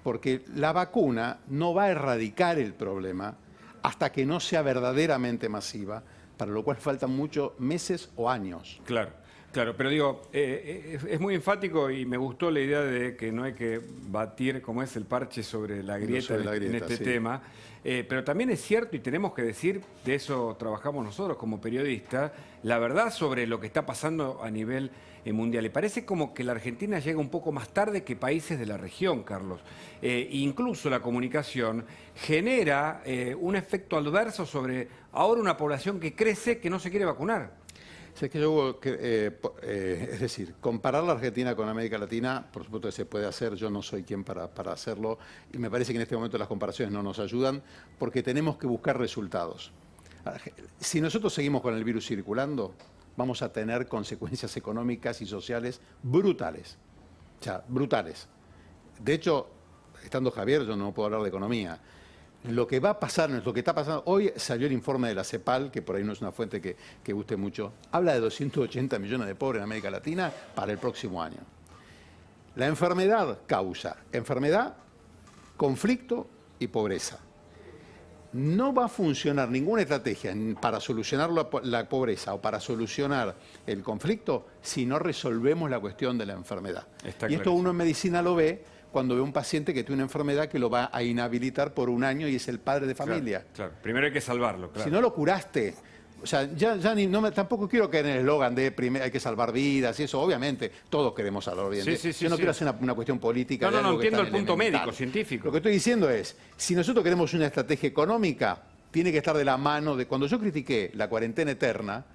porque la vacuna no va a erradicar el problema hasta que no sea verdaderamente masiva, para lo cual faltan muchos meses o años. Claro, claro, pero digo, es muy enfático y me gustó la idea de que no hay que batir, como es el parche sobre la grieta, en este tema. Pero también es cierto, y tenemos que decir, de eso trabajamos nosotros como periodistas, la verdad sobre lo que está pasando a nivel mundial. Y parece como que la Argentina llega un poco más tarde que países de la región, Carlos. Incluso la comunicación genera un efecto adverso sobre ahora una población que crece, que no se quiere vacunar. Es que yo, es decir, comparar la Argentina con América Latina, por supuesto que se puede hacer, yo no soy quien para hacerlo, y me parece que en este momento las comparaciones no nos ayudan, porque tenemos que buscar resultados. Si nosotros seguimos con el virus circulando, vamos a tener consecuencias económicas y sociales brutales. O sea, brutales. De hecho, estando Javier, yo no puedo hablar de economía. Lo que va a pasar, lo que está pasando, hoy salió el informe de la CEPAL, que por ahí no es una fuente que guste mucho, habla de 280 millones de pobres en América Latina para el próximo año. La enfermedad causa enfermedad, conflicto y pobreza. No va a funcionar ninguna estrategia para solucionar la pobreza o para solucionar el conflicto si no resolvemos la cuestión de la enfermedad. Y esto uno en medicina lo ve cuando ve un paciente que tiene una enfermedad que lo va a inhabilitar por un año y es el padre de familia. Claro, claro. Primero hay que salvarlo, claro. Si no lo curaste, o sea, tampoco quiero caer en el eslogan de hay que salvar vidas y eso, obviamente, todos queremos salvar vidas. Yo no quiero hacer una cuestión política. No, entiendo el punto médico, científico. Lo que estoy diciendo es, si nosotros queremos una estrategia económica, tiene que estar de la mano de... Cuando yo critiqué la cuarentena eterna,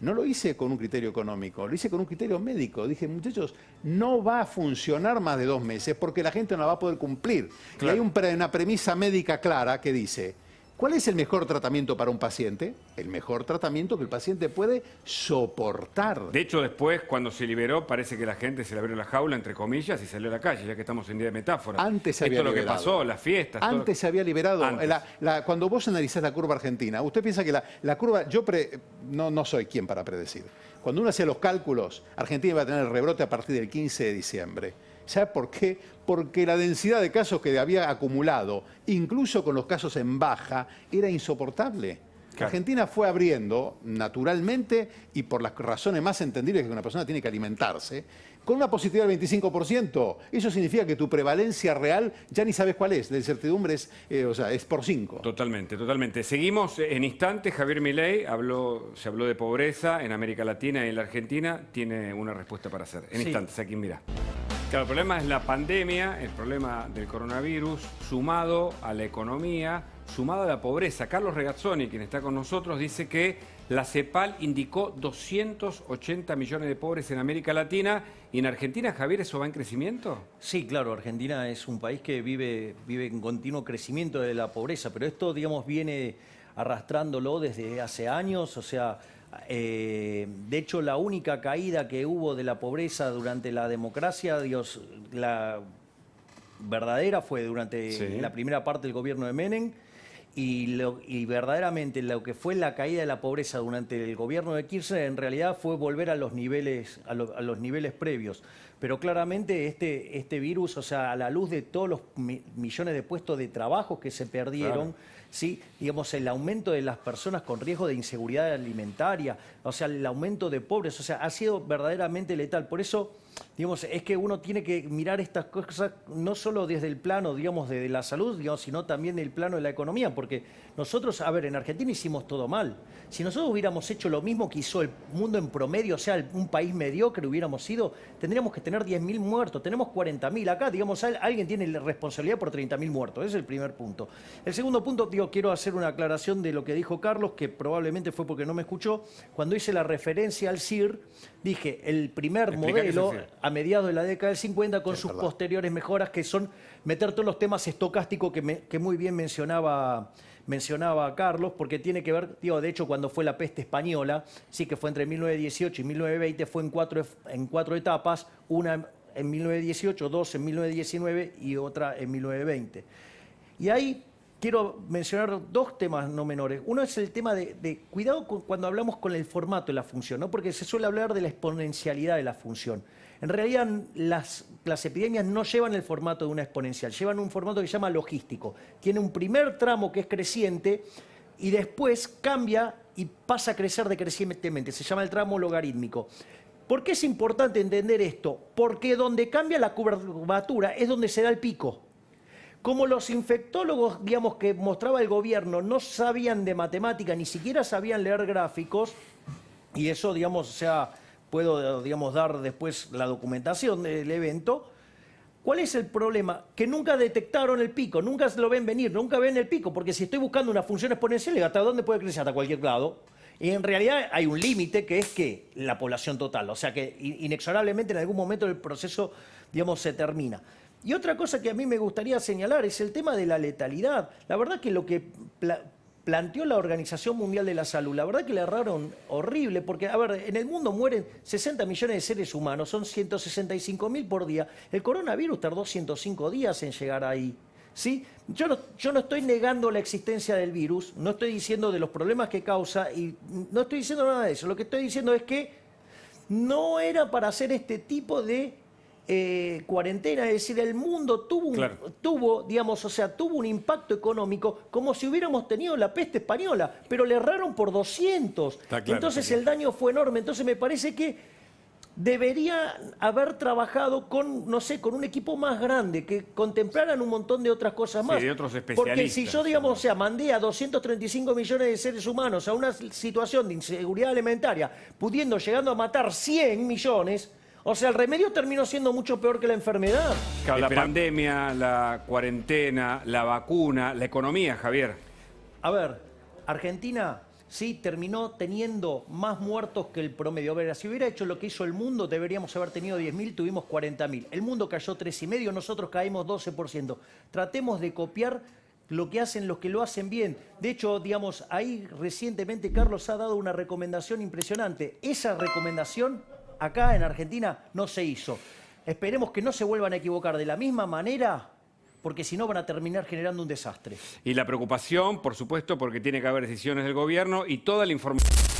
no lo hice con un criterio económico, lo hice con un criterio médico. Dije, muchachos, no va a funcionar más de 2 meses porque la gente no la va a poder cumplir. Claro. Y hay una premisa médica clara que dice, ¿Cuál es el mejor tratamiento para un paciente? El mejor tratamiento que el paciente puede soportar. De hecho, después, cuando se liberó, parece que la gente se le abrió la jaula, entre comillas, y salió a la calle, ya que estamos en día de metáfora. Antes se había Esto es lo que liberado. pasó, las fiestas. Antes se había liberado. Antes. Cuando vos analizás la curva argentina, usted piensa que la curva, no soy quien para predecir. Cuando uno hacía los cálculos, Argentina iba a tener el rebrote a partir del 15 de diciembre. ¿Sabe por qué? Porque la densidad de casos que había acumulado, incluso con los casos en baja, era insoportable. Claro. Argentina fue abriendo naturalmente y por las razones más entendibles que una persona tiene que alimentarse, con una positividad del 25%. Eso significa que tu prevalencia real ya ni sabes cuál es. La incertidumbre es por 5. Totalmente, totalmente. Seguimos en instantes. Javier Milei se habló de pobreza en América Latina y en la Argentina. Tiene una respuesta para hacer. En instantes, aquí mira. Claro, el problema es la pandemia, el problema del coronavirus, sumado a la economía, sumado a la pobreza. Carlos Regazzoni, quien está con nosotros, dice que la CEPAL indicó 280 millones de pobres en América Latina. ¿Y en Argentina, Javier, eso va en crecimiento? Sí, claro, Argentina es un país que vive en continuo crecimiento de la pobreza, pero esto, digamos, viene arrastrándolo desde hace años, o sea, de hecho, la única caída que hubo de la pobreza durante la democracia, la verdadera fue durante la primera parte del gobierno de Menem, y verdaderamente lo que fue la caída de la pobreza durante el gobierno de Kirchner en realidad fue volver a los niveles, a los niveles previos. Pero claramente este virus, o sea, a la luz de todos los millones de puestos de trabajo que se perdieron, ¿sí? Digamos, el aumento de las personas con riesgo de inseguridad alimentaria, o sea, el aumento de pobres, o sea, ha sido verdaderamente letal. Por eso, digamos, es que uno tiene que mirar estas cosas no solo desde el plano, digamos, de la salud, digamos, sino también del plano de la economía, porque nosotros, a ver, en Argentina hicimos todo mal. Si nosotros hubiéramos hecho lo mismo que hizo el mundo en promedio, o sea, un país mediocre hubiéramos sido, tendríamos que tener 10.000 muertos, tenemos 40.000 acá, digamos, alguien tiene la responsabilidad por 30.000 muertos, ese es el primer punto. El segundo punto, digo, quiero hacer una aclaración de lo que dijo Carlos, que probablemente fue porque no me escuchó. Cuando hice la referencia al CIR, dije el primer modelo a mediados de la década del 50 con sus posteriores mejoras, que son meter todos los temas estocásticos que muy bien mencionaba Carlos, porque tiene que ver, digo, de hecho, cuando fue la peste española, sí que fue entre 1918 y 1920, fue en cuatro etapas, una en 1918, dos en 1919 y otra en 1920. Y ahí quiero mencionar dos temas no menores. Uno es el tema de cuidado cuando hablamos con el formato de la función, ¿no? Porque se suele hablar de la exponencialidad de la función. En realidad, las epidemias no llevan el formato de una exponencial, llevan un formato que se llama logístico. Tiene un primer tramo que es creciente y después cambia y pasa a crecer decrecientemente. Se llama el tramo logarítmico. ¿Por qué es importante entender esto? Porque donde cambia la curvatura es donde se da el pico. Como los infectólogos, digamos, que mostraba el gobierno no sabían de matemática, ni siquiera sabían leer gráficos, y eso, digamos, o sea, puedo, digamos, dar después la documentación del evento. ¿Cuál es el problema? Que nunca detectaron el pico, nunca lo ven venir, nunca ven el pico, porque si estoy buscando una función exponencial, ¿hasta dónde puede crecer? Hasta cualquier lado. Y en realidad hay un límite que es que la población total, o sea que inexorablemente en algún momento el proceso, digamos, se termina. Y otra cosa que a mí me gustaría señalar es el tema de la letalidad. La verdad que lo que planteó la Organización Mundial de la Salud, la verdad que le erraron horrible, porque, a ver, en el mundo mueren 60 millones de seres humanos, son 165.000 por día. El coronavirus tardó 105 días en llegar ahí. ¿Sí? Yo no estoy negando la existencia del virus, no estoy diciendo de los problemas que causa y no estoy diciendo nada de eso. Lo que estoy diciendo es que no era para hacer este tipo de cuarentena, es decir, el mundo tuvo, digamos, o sea, tuvo un impacto económico como si hubiéramos tenido la peste española, pero le erraron por 200. Claro, entonces el daño fue enorme. Entonces me parece que debería haber trabajado con, no sé, con un equipo más grande, que contemplaran un montón de otras cosas más. Sí, de otros especialistas. Porque si yo, digamos, o sea, mandé a 235 millones de seres humanos a una situación de inseguridad alimentaria, llegando a matar 100 millones, o sea, el remedio terminó siendo mucho peor que la enfermedad. Claro, la pandemia, la cuarentena, la vacuna, la economía, Javier. A ver, Argentina sí terminó teniendo más muertos que el promedio. A ver, si hubiera hecho lo que hizo el mundo, deberíamos haber tenido 10.000, tuvimos 40.000. El mundo cayó 3,5%, nosotros caímos 12%. Tratemos de copiar lo que hacen los que lo hacen bien. De hecho, digamos, ahí recientemente Carlos ha dado una recomendación impresionante. Esa recomendación acá en Argentina no se hizo. Esperemos que no se vuelvan a equivocar de la misma manera, porque si no van a terminar generando un desastre. Y la preocupación, por supuesto, porque tiene que haber decisiones del gobierno y toda la información...